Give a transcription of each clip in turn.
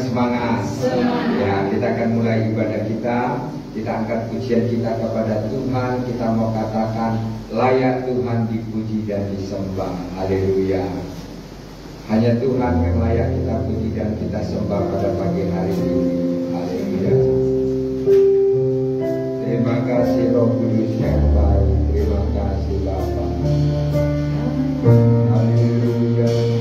semangat. Ya, kita akan mulai ibadah kita. Kita angkat pujian kita kepada Tuhan. Kita mau katakan layak Tuhan dipuji dan disembah. Haleluya. Hanya Tuhan yang layak kita puji dan kita sembah pada pagi hari ini. Haleluya. Terima kasih Roh Kudus yang baik. Terima kasih Bapa. Haleluya.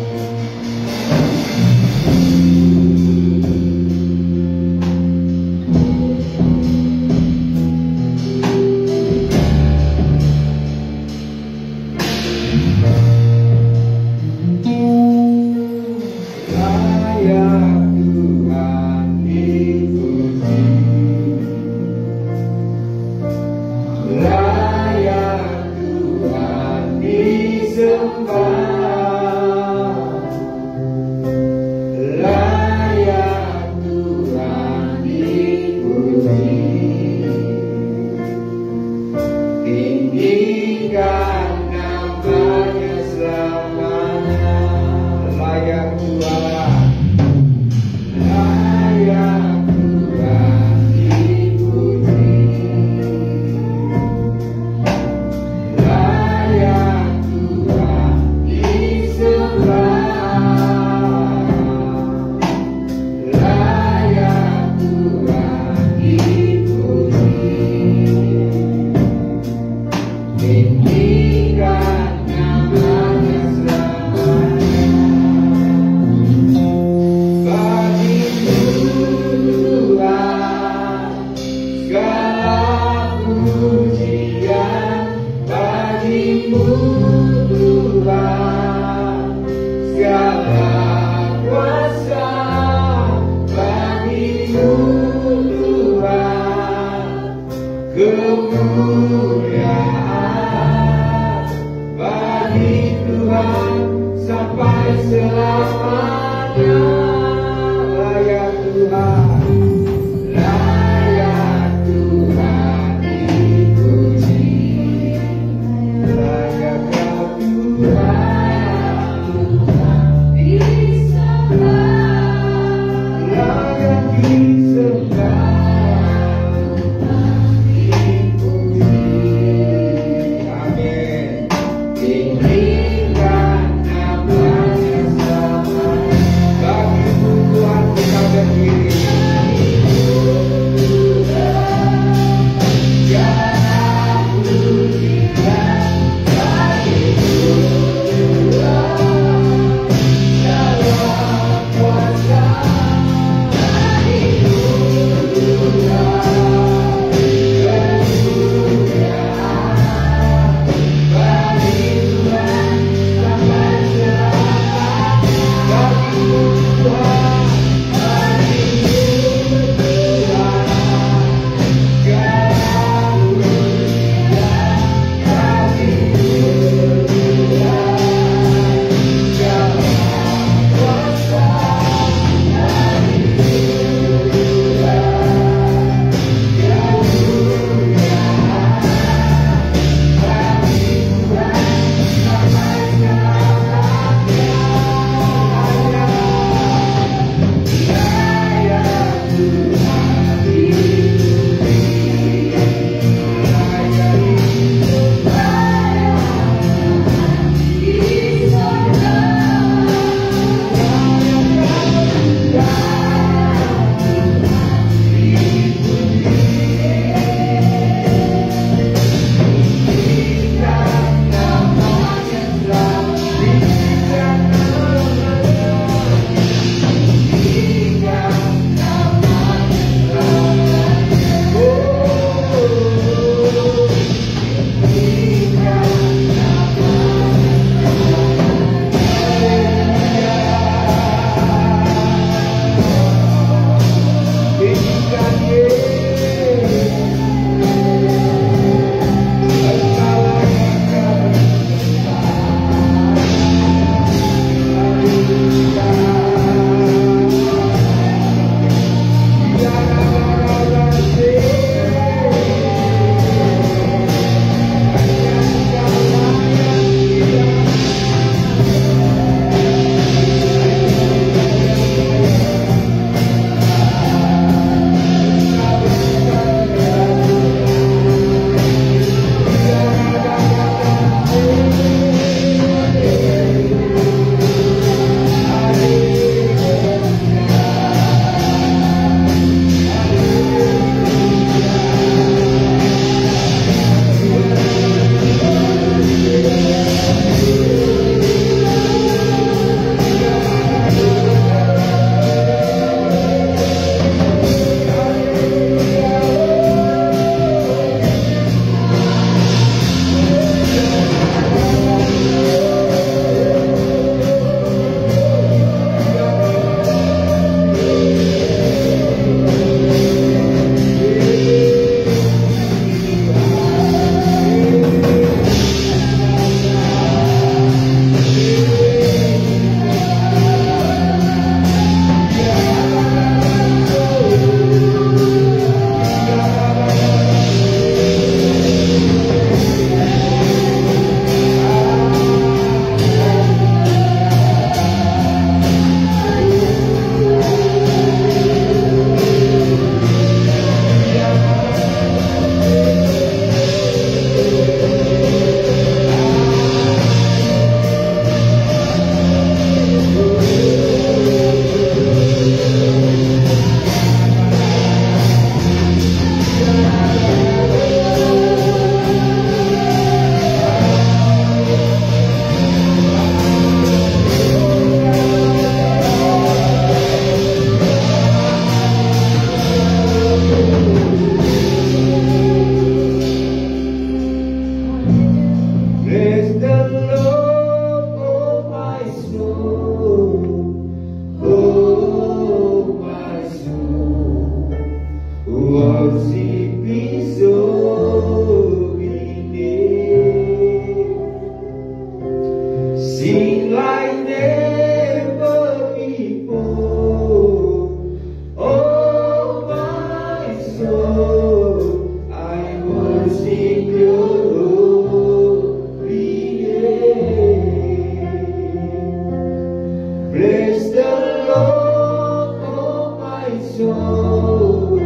soul,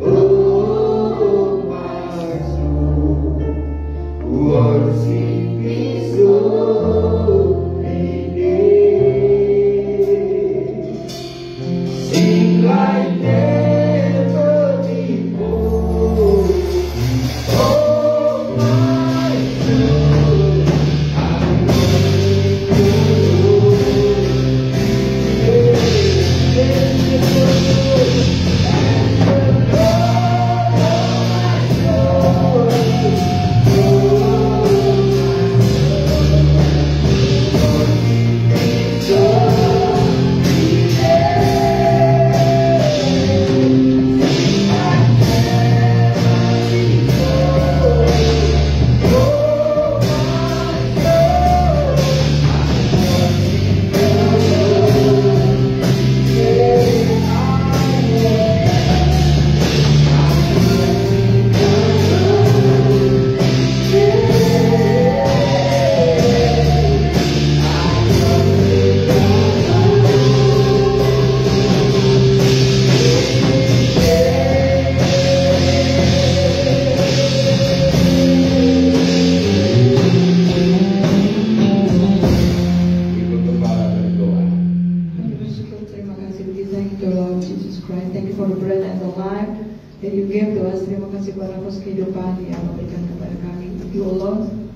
oh my soul, worship His holy name. Sing like never before, oh my soul, I'm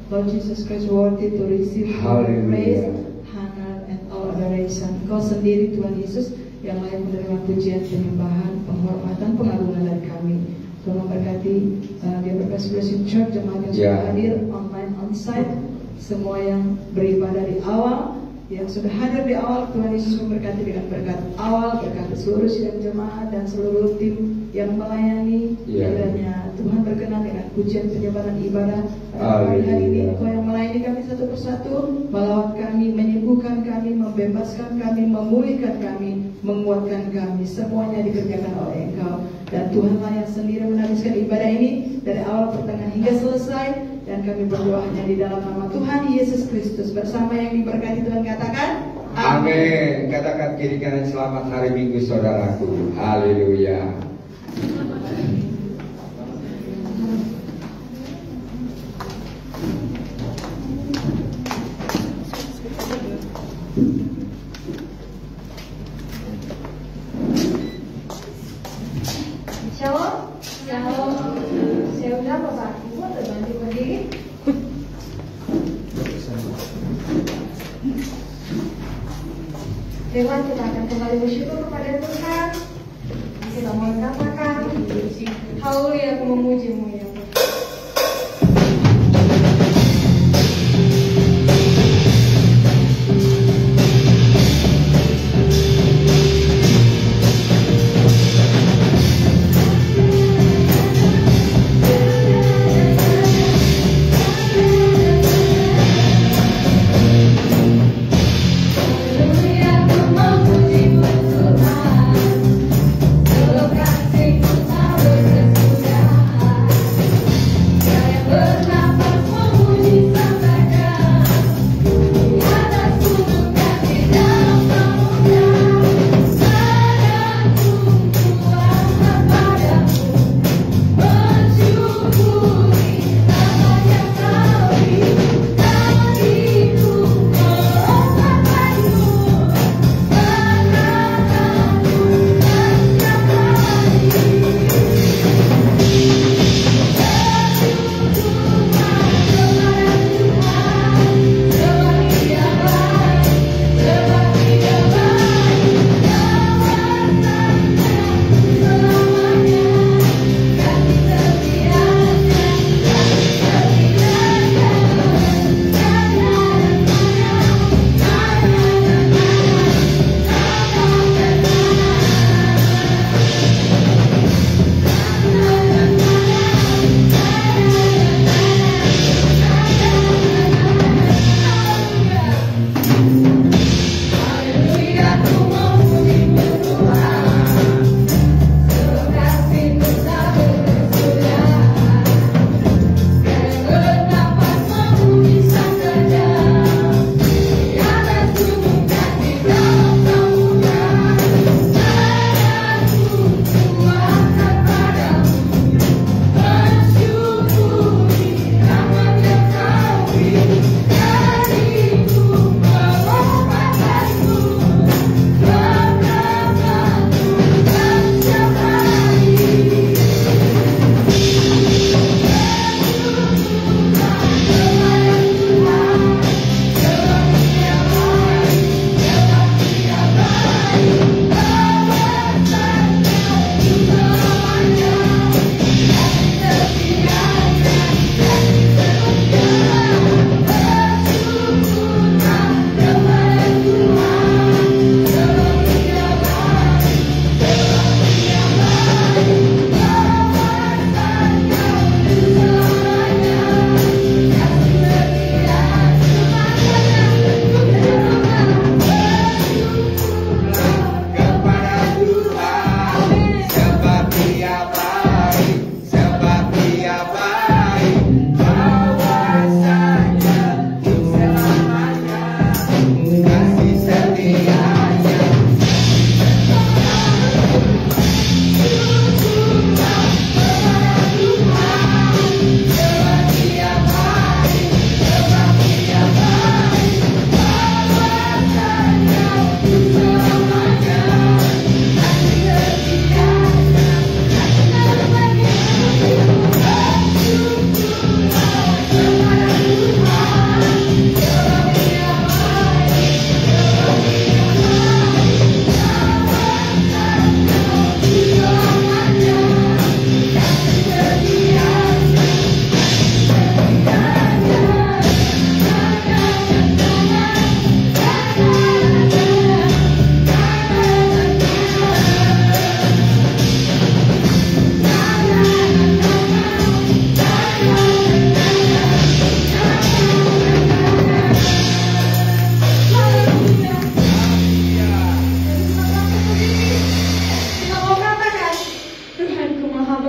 Lord Jesus Christ, worthy to receive praise, honor, and all adoration. Kau sendiri Tuhan Yesus yang layak menerima pujian, penyembahan, penghormatan, pengagungan dari kami. Tolong memberkati di Berkas Blessing Church, jemaat yang sudah hadir online onsite, semua yang beribadah di awal, yang sudah hadir di awal. Tuhan Yesus memberkati dengan berkat awal, berkati seluruh sidang jemaat dan seluruh tim yang melayani. Kiranya Tuhan berkenan dengan pujian, penyembahan, ibadah hari ini. Kau yang melayani kami satu persatu, melawat kami, menyembuhkan kami, membebaskan kami, memulihkan kami, menguatkan kami. Semuanya dikerjakan oleh Engkau. Dan Tuhanlah yang sendiri meneruskan ibadah ini dari awal, pertengahan hingga selesai. Dan kami berdoa hanya di dalam nama Tuhan Yesus Kristus. Bersama yang diberkati Tuhan katakan amin. Katakan kiri kanan selamat hari Minggu saudaraku. Haleluya. Shalom. Shalom. Saya undang Bapak Ibu terbantu berdiri. Dewan, kita akan kembali bersyukur kepada Tuhan. Kita mau katakan haleluya, aku memuji-Mu ya Tuhan. Kasih-Mu tak berkesudahan.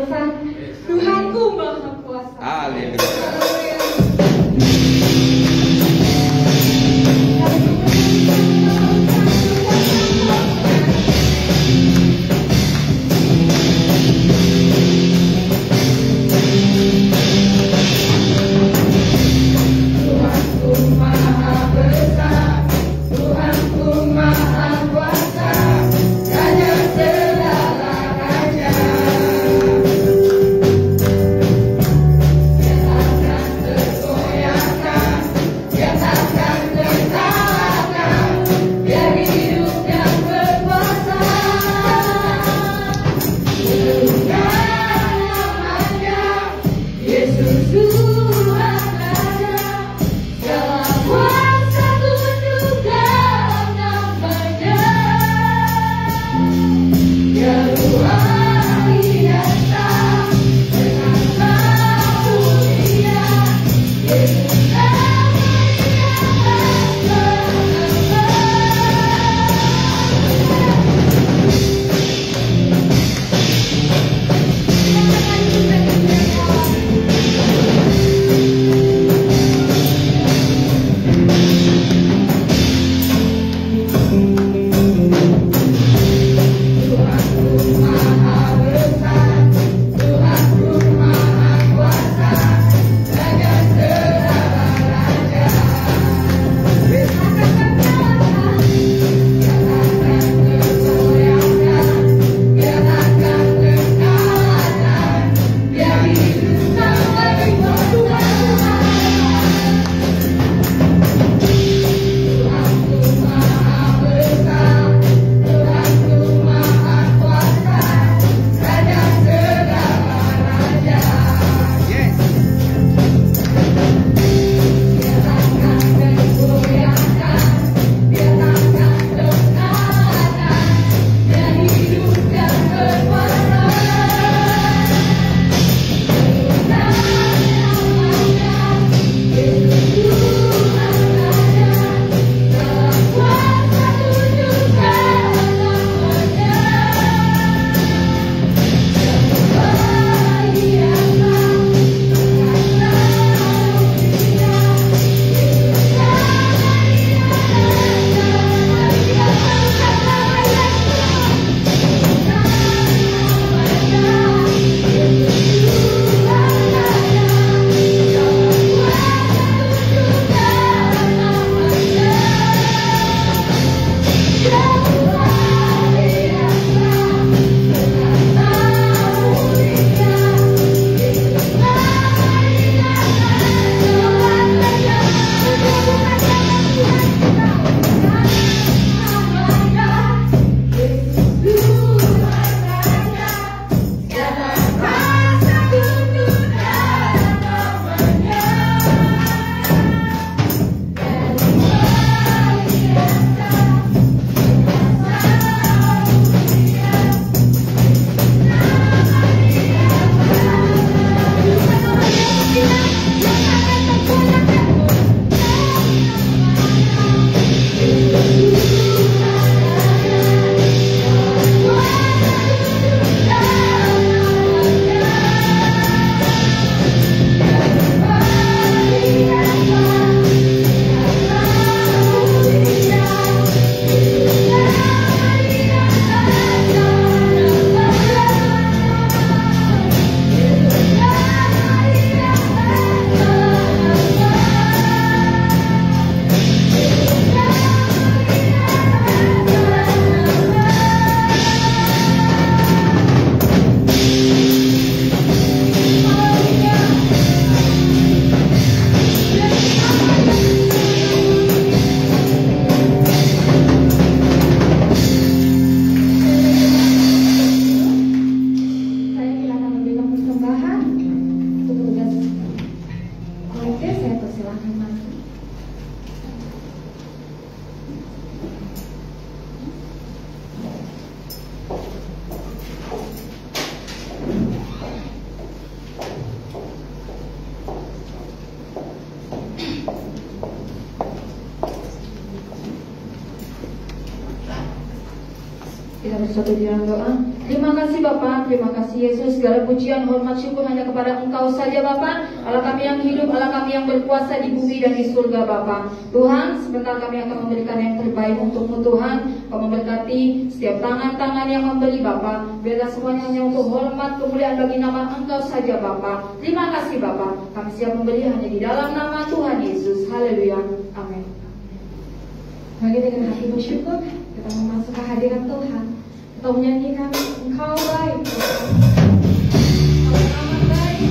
kuasa. Tuhanku maha kuasa. Haleluya. Tuhanku maha satu di dalam doa. Terima kasih Bapa, terima kasih Yesus. Segala pujian, hormat, syukur hanya kepada Engkau saja Bapa. Allah kami yang hidup, Allah kami yang berkuasa di bumi dan di surga Bapa. Tuhan, sebentar kami akan memberikan yang terbaik untuk-Mu Tuhan. Kau memberkati setiap tangan-tangan yang memberi Bapa. Biarlah semuanya hanya untuk hormat, kemuliaan bagi nama Engkau saja Bapa. Terima kasih Bapa. Kami siap memberi hanya di dalam nama Tuhan Yesus. Haleluya. Amin. Mari dengan hati bersyukur kita memasuki kehadiran Tuhan. Kita menyanyikan Engkau baik. Engkau amat baik.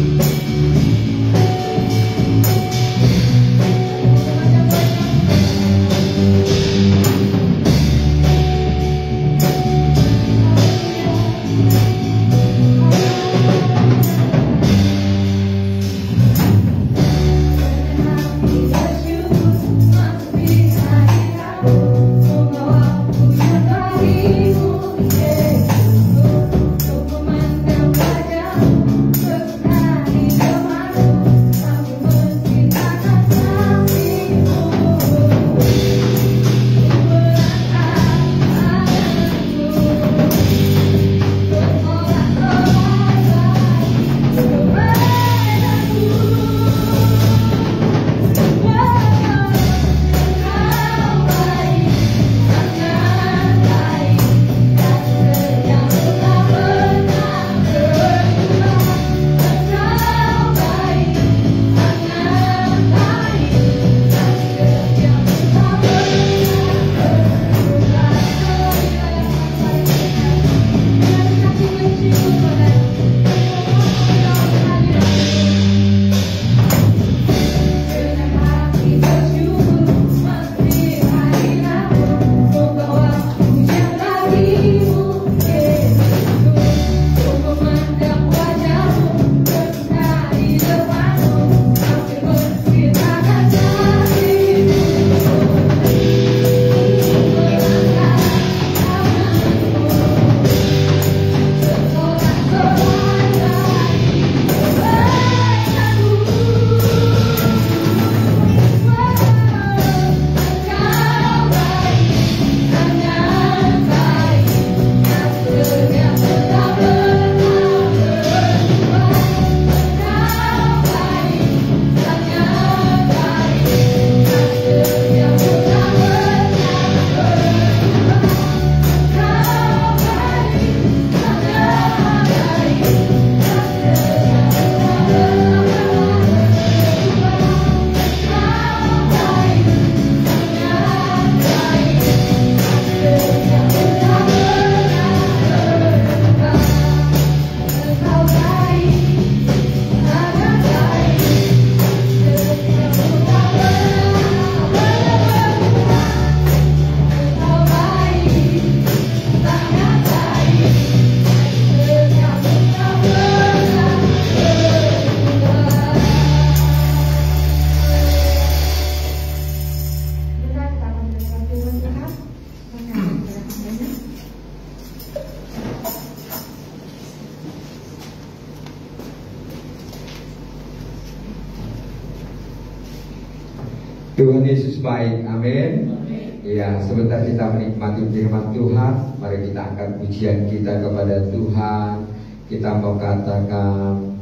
Tuhan Yesus baik, amin. Ya, sebentar kita menikmati firman Tuhan. Mari kita angkat pujian kita kepada Tuhan. Kita mau katakan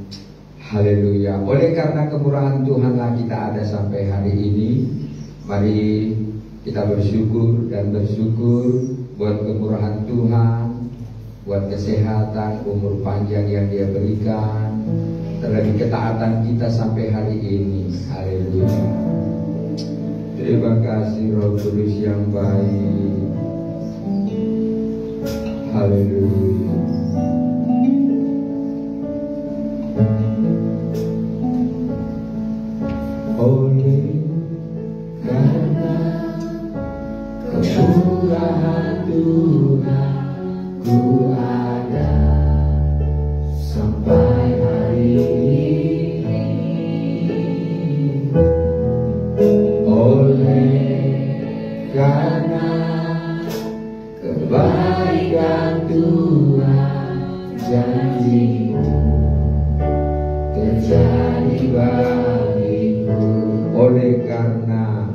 haleluya. Oleh karena kemurahan Tuhanlah kita ada sampai hari ini. Mari kita bersyukur dan bersyukur buat kemurahan Tuhan, buat kesehatan, umur panjang yang Dia berikan, terlebih ketaatan kita sampai hari ini. Haleluya. Terima kasih Roh Kudus yang baik. Haleluya. Oleh karena kemurahan Tuhan, ku ada sampai hari ini. Karena kebaikan Tuhan, janji-Mu terjadi bagiku. Oleh karena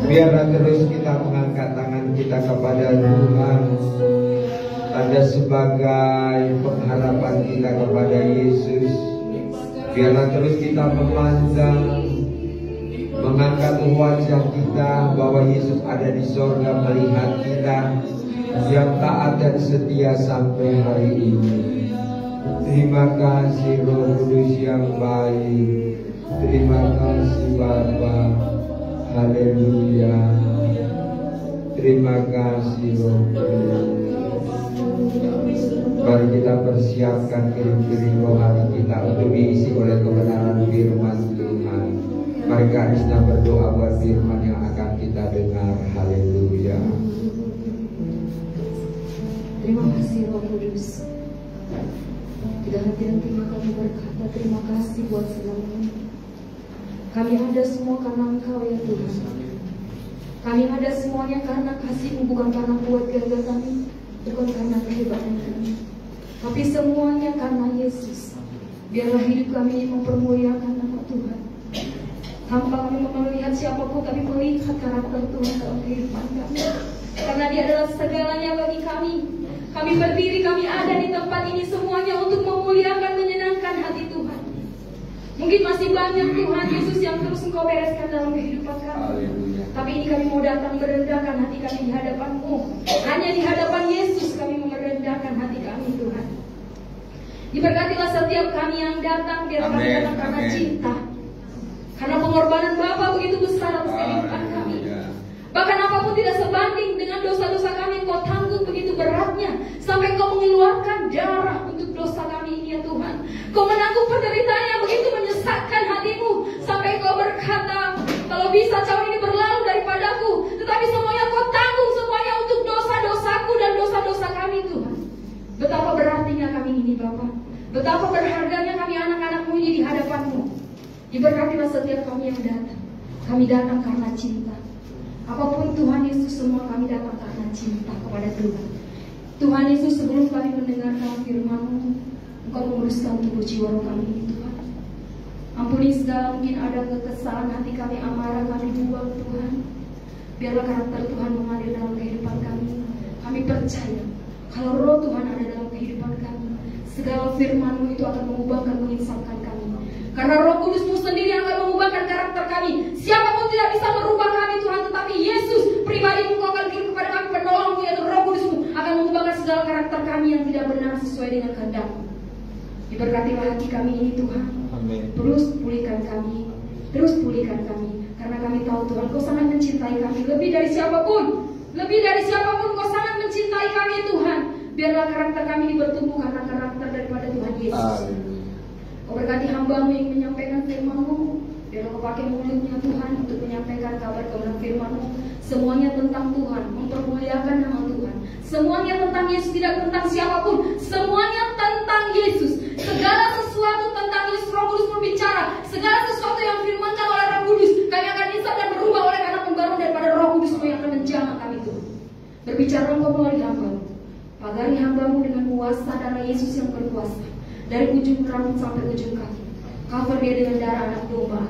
Biarlah terus kita mengangkat tangan kita kepada Tuhan. Ada sebagai pengharapan kita kepada Yesus. Biarlah terus kita memandang, mengangkat wajah kita bahwa Yesus ada di sorga melihat kita. yang taat dan setia sampai hari ini. Terima kasih Roh Kudus yang baik. Terima kasih Bapa. Haleluya. Terima kasih Roh Kudus. Mari kita persiapkan diri rohani kita untuk diisi oleh kebenaran firman Tuhan. Mari Karisna berdoa buat firman yang akan kita dengar. Haleluya. Terima kasih Roh Kudus. Tidak henti-hentinya kami berkata terima kasih buat segalanya. Kami ada semua karena Engkau ya Tuhan. Kami ada semuanya karena kasih-Mu, bukan karena kuat gagah kami, bukan karena kehebatan kami, tapi semuanya karena Yesus. Biarlah hidup kami ini mempermuliakan nama Tuhan. Tanpa kami melihat siapapun, kami melihat karakter Tuhan dalam kehidupan kami. Karena Dia adalah segalanya bagi kami. Kami berdiri, kami ada di tempat ini semuanya untuk memuliakan, menyenangkan hati Tuhan. Mungkin masih banyak Tuhan Yesus yang terus Engkau bereskan dalam kehidupan kami. Tapi ini kami mau datang merendahkan hati kami di hadapan-Mu. Hanya di hadapan Yesus kami merendahkan hati kami Tuhan. Diberkatilah setiap kami yang datang, biar kami datang karena cinta. Karena pengorbanan Bapa begitu besar atas kehidupan kami. Bahkan apapun tidak sebanding dengan dosa-dosa kami yang Kau tanggung begitu beratnya, sampai Kau mengeluarkan darah untuk dosa kami ini ya Tuhan. Kau menanggung penderitaan yang begitu menyesatkan hati-Mu, sampai Kau berkata, kalau bisa cawan ini berlalu daripadaku, tetapi semuanya Kau tanggung semuanya untuk dosa-dosaku dan dosa-dosa kami Tuhan. Betapa berartinya kami ini Bapa. Betapa berharganya kami anak-anak-Mu ini di hadapan-Mu. Diberkatilah setiap kami yang datang. Kami datang karena cinta. Apapun Tuhan Yesus, semua kami datang karena cinta kepada Tuhan. Tuhan Yesus, sebelum kami mendengarkan firman-Mu, Engkau menguruskan tubuh jiwa roh kami ini Tuhan. Ampuni segala mungkin ada kekesalan hati kami, amarah kami buang Tuhan. Biarlah karakter Tuhan mengalir dalam kehidupan kami. Kami percaya kalau roh Tuhan ada dalam kehidupan kami, segala firman-Mu itu akan mengubahkan, menginsafkan kami. Karena Roh Kudus-Mu sendiri yang akan mengubahkan karakter kami. Siapapun tidak bisa merubah kami Tuhan, tetapi Yesus pribadi-Mu Kau akan kirim kepada kami penolong-Mu, yaitu Roh Kudus-Mu akan mengubahkan segala karakter kami yang tidak benar sesuai dengan kehendak-Mu. Diberkatilah hati kami ini Tuhan. Amin. Terus pulihkan kami, terus pulihkan kami, karena kami tahu Tuhan Kau sangat mencintai kami lebih dari siapapun. Lebih dari siapapun Kau sangat mencintai kami Tuhan. Biarlah karakter kami bertumbuh karena karakter daripada Tuhan Yesus. Kau berkati hamba-Mu yang menyampaikan firman-Mu. Biarlah Kau pakai mulutnya Tuhan untuk menyampaikan kabar kebenaran firman-Mu. Semuanya tentang Tuhan, mempermuliakan nama Tuhan. Semuanya tentang Yesus, tidak tentang siapapun. Semuanya tentang Yesus. Segala sesuatu tentang Yesus. Roh Kudus berbicara. Segala sesuatu yang firmankan oleh Roh Kudus, kami akan insaf dan berubah oleh karena pembaruan daripada Roh Kudus-Mu yang akan menjamah kami Tuhan. Berbicara Engkau melalui hamba-Mu. Pagari hamba-Mu dengan kuasa darah Yesus yang berkuasa. Dari ujung rambut sampai ujung kaki. Cover dia dengan darah anak domba.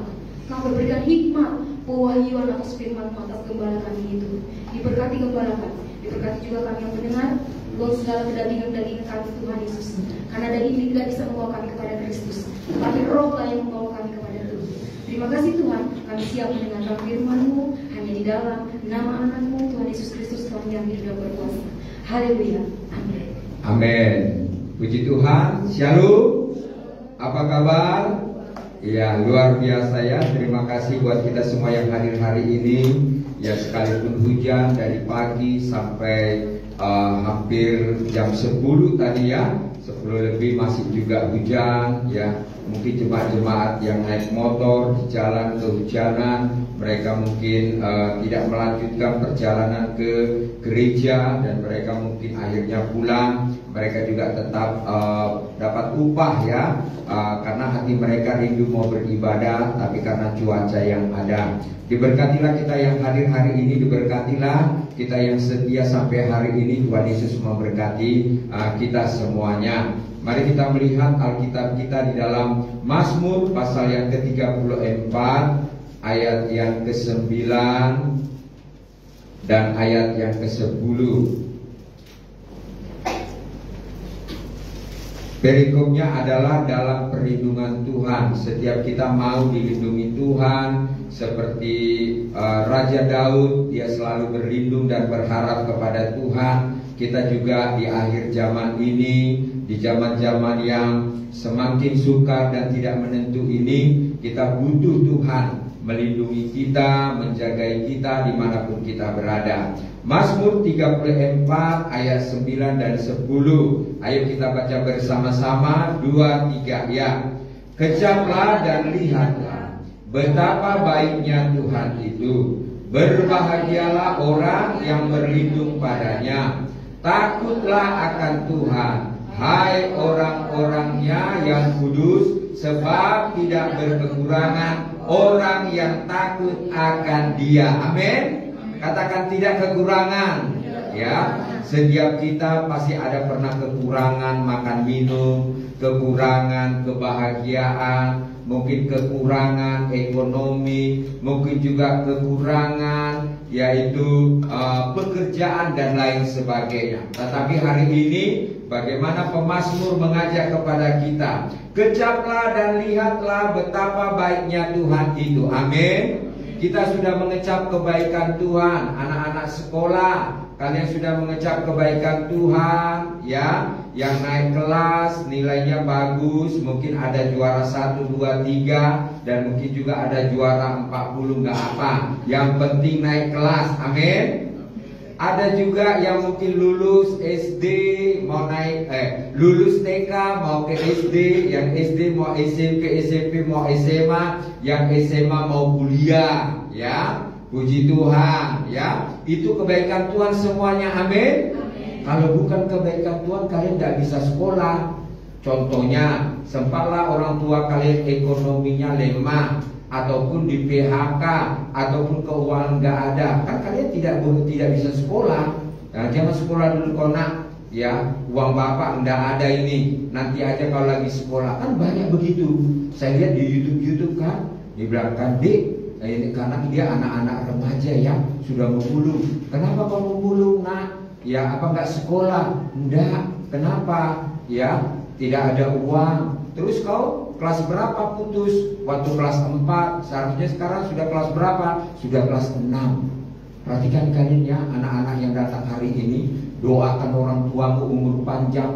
Kau berikan hikmat, pewahyuan atas firman-Mu atas gembala kami itu. Diberkati gembala kami. Diberkati juga kami yang mendengar. Buang segala kedagingan-dagingan kami Tuhan Yesus. Karena daging ini tidak bisa membawa kami kepada Kristus, tetapi Roh-Lah yang membawa kami kepada Tuhan. Terima kasih Tuhan. Kami siap mendengarkan firman-Mu hanya di dalam nama anak-Mu Tuhan Yesus Kristus, Tuhan yang hidup dan berkuasa. Haleluya. Amin. Amin. Puji Tuhan. Shalom. Apa kabar? Ya, luar biasa ya. Terima kasih buat kita semua yang hadir hari ini. Ya, sekalipun hujan dari pagi sampai hampir jam 10 tadi ya, 10 lebih masih juga hujan ya. Mungkin jemaat-jemaat yang naik motor di jalan kehujanan, mereka mungkin tidak melanjutkan perjalanan ke gereja dan mereka mungkin akhirnya pulang. Mereka juga tetap dapat upah ya, karena hati mereka rindu mau beribadah, tapi karena cuaca yang ada. Diberkatilah kita yang hadir hari ini, diberkatilah kita yang setia sampai hari ini. Tuhan Yesus memberkati kita semuanya. Mari kita melihat Alkitab kita di dalam Mazmur pasal yang ke-34 ayat yang ke-9 dan ayat yang ke-10. Perikopnya adalah dalam perlindungan Tuhan. Setiap kita mau dilindungi Tuhan, seperti Raja Daud, dia selalu berlindung dan berharap kepada Tuhan. Kita juga di akhir zaman ini, di zaman-zaman yang semakin sukar dan tidak menentu ini, kita butuh Tuhan melindungi kita, menjagai kita dimanapun kita berada. Mazmur 34 ayat 9 dan 10. Ayo kita baca bersama-sama, 2, 3 ya. Kejaplah dan lihatlah betapa baiknya Tuhan itu. Berbahagialah orang yang berlindung padanya. Takutlah akan Tuhan, hai orang-orangnya yang kudus, sebab tidak berkekurangan orang yang takut akan Dia. Amin. Katakan tidak kekurangan. Ya, setiap kita pasti ada pernah kekurangan makan minum, kekurangan kebahagiaan, mungkin kekurangan ekonomi, mungkin juga kekurangan yaitu pekerjaan dan lain sebagainya. Tetapi hari ini bagaimana pemazmur mengajak kepada kita, kecaplah dan lihatlah betapa baiknya Tuhan itu. Amin. Kita sudah mengecap kebaikan Tuhan. Anak-anak sekolah, kalian sudah mengecap kebaikan Tuhan ya. Yang naik kelas nilainya bagus, mungkin ada juara 1, 2, 3, dan mungkin juga ada juara 40, nggak apa. Yang penting naik kelas. Amin. Ada juga yang mungkin lulus SD mau naik lulus TK mau ke SD, yang SD mau SMP, SMP mau SMA, yang SMA mau kuliah ya. Puji Tuhan ya. Itu kebaikan Tuhan semuanya. Amin. Kalau bukan kebaikan Tuhan, kalian tidak bisa sekolah. Contohnya, sempatlah orang tua kalian ekonominya lemah, ataupun di PHK, ataupun keuangan nggak ada, kan kalian tidak bisa sekolah. Nah, jangan sekolah dulu kau nak, ya uang bapak nggak ada ini, nanti aja kalau lagi sekolah. Kan banyak begitu. Saya lihat di YouTube kan, dibilangkan Dek, ini karena dia anak-anak remaja ya sudah memulung. Kenapa kau memulung nak? Ya apa nggak sekolah? Enggak. Kenapa? Ya tidak ada uang. Terus kau kelas berapa putus? Waktu kelas 4. Seharusnya sekarang sudah kelas berapa? Sudah kelas 6. Perhatikan kalian ya, anak-anak yang datang hari ini, doakan orang tuamu umur panjang,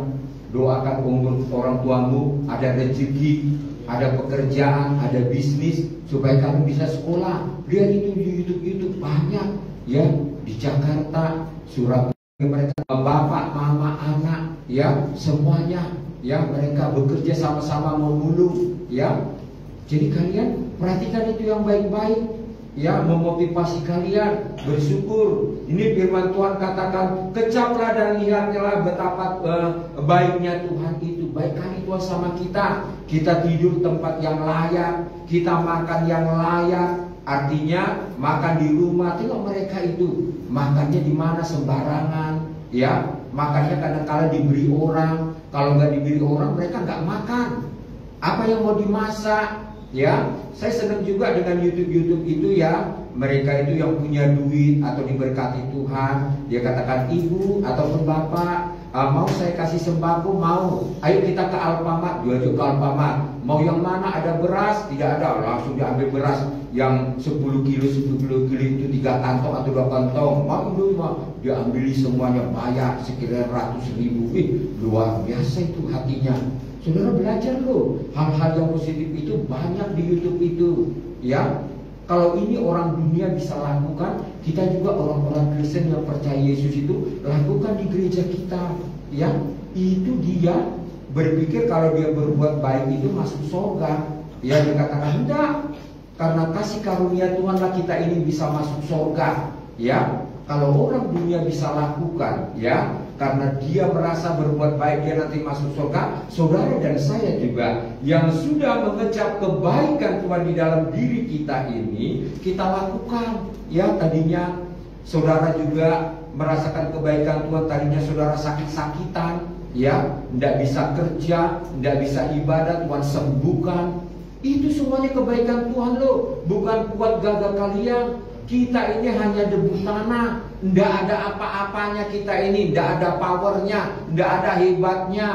doakan umur orang tuamu ada rezeki, ada pekerjaan, ada bisnis, supaya kamu bisa sekolah. Lihat itu di YouTube banyak ya, di Jakarta, Surabaya, mereka bapak, mama, anak ya, semuanya ya, mereka bekerja sama-sama memulung ya. Jadi kalian perhatikan itu yang baik-baik ya, memotivasi kalian bersyukur. Ini firman Tuhan katakan, kecaplah dan lihatlah betapa baiknya Tuhan itu. Baik kali Tuhan sama kita. Kita tidur tempat yang layak, kita makan yang layak. Artinya makan di rumah. Tengok mereka itu makannya di mana sembarangan ya. Makannya kadang-kala diberi orang. Kalau nggak diberi orang, mereka nggak makan. Apa yang mau dimasak ya. Saya senang juga dengan YouTube itu ya. Mereka itu yang punya duit atau diberkati Tuhan, dia katakan ibu ataupun bapak, mau saya kasih sembako, mau, ayo kita ke Alfamart, diajak ke Alfamart. Mau yang mana, ada beras? Tidak ada, langsung diambil beras yang 10 kilo itu 3 kantong atau 2 kantong. Mau dulu, mau dia ambil semuanya, bayar sekitar ratus ribu. Luar biasa itu hatinya. Saudara belajar loh, hal-hal yang positif itu banyak di YouTube itu ya. Kalau ini orang dunia bisa lakukan, kita juga orang-orang Kristen yang percaya Yesus itu lakukan di gereja kita ya. Itu dia berpikir kalau dia berbuat baik itu masuk surga ya. Dia katakan enggak, karena kasih karunia Tuhanlah kita ini bisa masuk surga ya. Kalau orang dunia bisa lakukan ya, karena dia merasa berbuat baik dia nanti masuk surga. Saudara dan saya juga yang sudah mengecap kebaikan Tuhan di dalam diri kita ini, kita lakukan ya. Tadinya saudara juga merasakan kebaikan Tuhan, tadinya saudara sakit-sakitan ya, tidak bisa kerja, tidak bisa ibadah, Tuhan sembuhkan. Itu semuanya kebaikan Tuhan loh, bukan kuat gagah kalian. Kita ini hanya debu tanah, tidak ada apa-apanya kita ini, tidak ada powernya, tidak ada hebatnya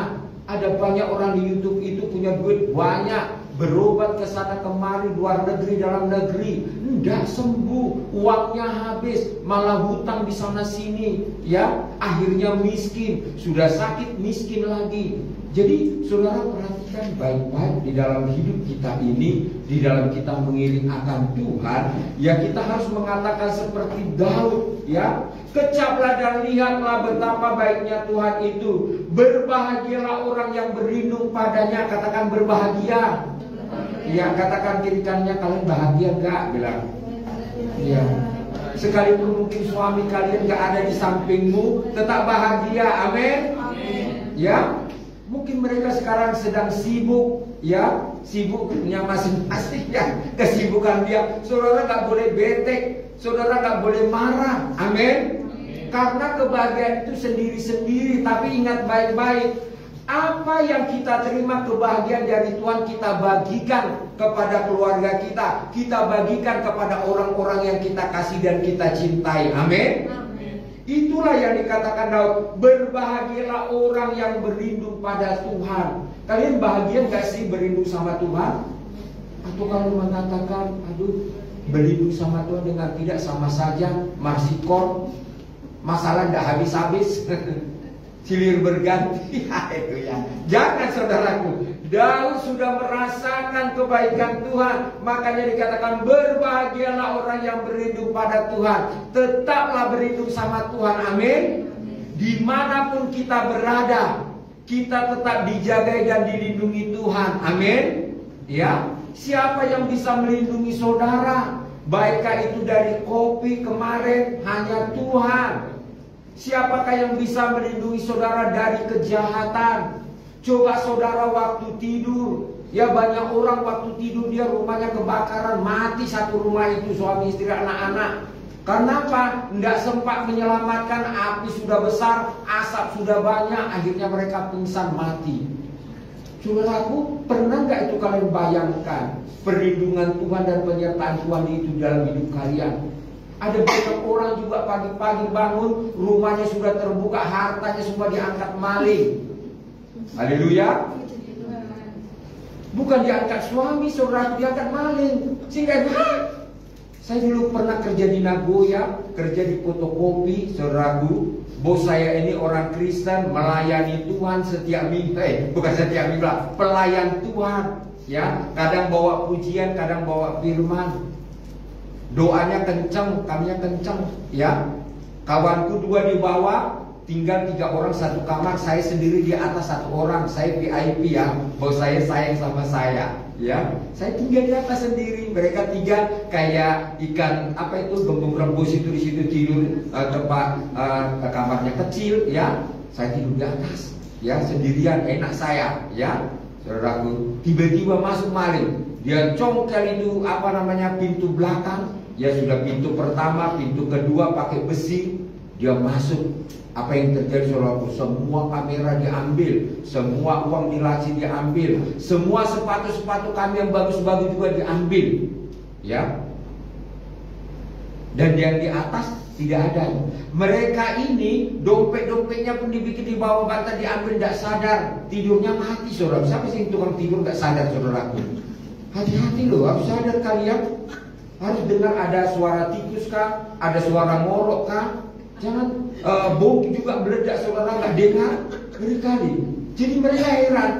Ada banyak orang di YouTube itu punya duit banyak, berobat ke sana kemari, luar negeri, dalam negeri, tidak sembuh, uangnya habis, malah hutang di sana sini, ya, akhirnya miskin, sudah sakit miskin lagi. Jadi saudara perhatikan baik-baik di dalam hidup kita ini, di dalam kita mengiring akan Tuhan, ya kita harus mengatakan seperti Daud, ya, kecaplah dan lihatlah betapa baiknya Tuhan itu. Berbahagialah orang yang berlindung padanya. Katakan berbahagia. Ya, katakan kiri kanannya, kalian bahagia gak? Bilang. Ya. Sekalipun mungkin suami kalian gak ada di sampingmu, tetap bahagia. Amin. Ya. Mungkin mereka sekarang sedang sibuk, ya, sibuknya masing-masing, ya, kesibukan dia. Saudara gak boleh betek, saudara gak boleh marah. Amin. Karena kebahagiaan itu sendiri-sendiri. Tapi ingat baik-baik, apa yang kita terima kebahagiaan dari Tuhan, kita bagikan kepada keluarga kita, kita bagikan kepada orang-orang yang kita kasih dan kita cintai. Amin. Itulah yang dikatakan Daud, berbahagialah orang yang berlindung pada Tuhan. Kalian bahagia gak sih berlindung sama Tuhan? Atau kalau mengatakan, aduh, berlindung sama Tuhan dengan tidak sama saja, marsikor, masalah gak habis-habis, silir berganti. Itu ya. Jangan saudaraku, Daud sudah merasakan kebaikan Tuhan. Makanya dikatakan berbahagialah orang yang berlindung pada Tuhan. Tetaplah berlindung sama Tuhan. Amin. Dimanapun kita berada, kita tetap dijaga dan dilindungi Tuhan. Amin. Ya. Siapa yang bisa melindungi saudara? Baikkah itu dari kopi kemarin? Hanya Tuhan. Siapakah yang bisa melindungi saudara dari kejahatan? Coba saudara waktu tidur, ya banyak orang waktu tidur dia rumahnya kebakaran, mati satu rumah itu, suami istri anak-anak. Kenapa? Tidak sempat menyelamatkan, api sudah besar, asap sudah banyak, akhirnya mereka pingsan mati. Saudaraku, pernah nggak itu kalian bayangkan perlindungan Tuhan dan penyertaan Tuhan itu dalam hidup kalian? Ada banyak orang juga pagi-pagi bangun, rumahnya sudah terbuka, hartanya semua diangkat maling. Haleluya. Bukan diangkat suami, saudara, diangkat maling. Sehingga saya dulu pernah kerja di Nagoya, kerja di fotokopi, saudaraku. Bos saya ini orang Kristen, melayani Tuhan setiap minggu, bukan setiap minggu, pelayan Tuhan. Ya, kadang bawa pujian, kadang bawa firman. Doanya kencang, kaminya kencang, ya. Kawanku 2 di bawah, tinggal 3 orang satu kamar, saya sendiri di atas 1 orang. Saya VIP, ya. Bos saya sayang sama saya, ya. Saya tinggal di atas sendiri. Mereka 3 kayak ikan apa itu, gembung rebus itu, di situ tidur, tempat kamarnya kecil, ya. Saya tidur di atas, ya, sendirian, enak saya, ya. Saudaraku, tiba-tiba masuk maling. Dia congkel itu apa namanya, pintu belakang. Ya sudah, pintu pertama, pintu kedua pakai besi. Dia masuk. Apa yang terjadi saudaraku? Semua kamera diambil, semua uang di laci diambil, semua sepatu-sepatu kami yang bagus-bagus juga diambil, ya. Dan yang di atas tidak ada. Mereka ini dompet-dompetnya pun dibikin di bawah bantal, diambil, tidak sadar, tidurnya mati saudara. Siapa sih tukang tidur nggak sadar saudaraku? Hati-hati loh, harus sadar kalian. Harus dengar ada suara tikus kah, ada suara ngorok kah. Jangan bom juga meledak saudara nggak dengar, ngeri kali. Jadi mereka heran,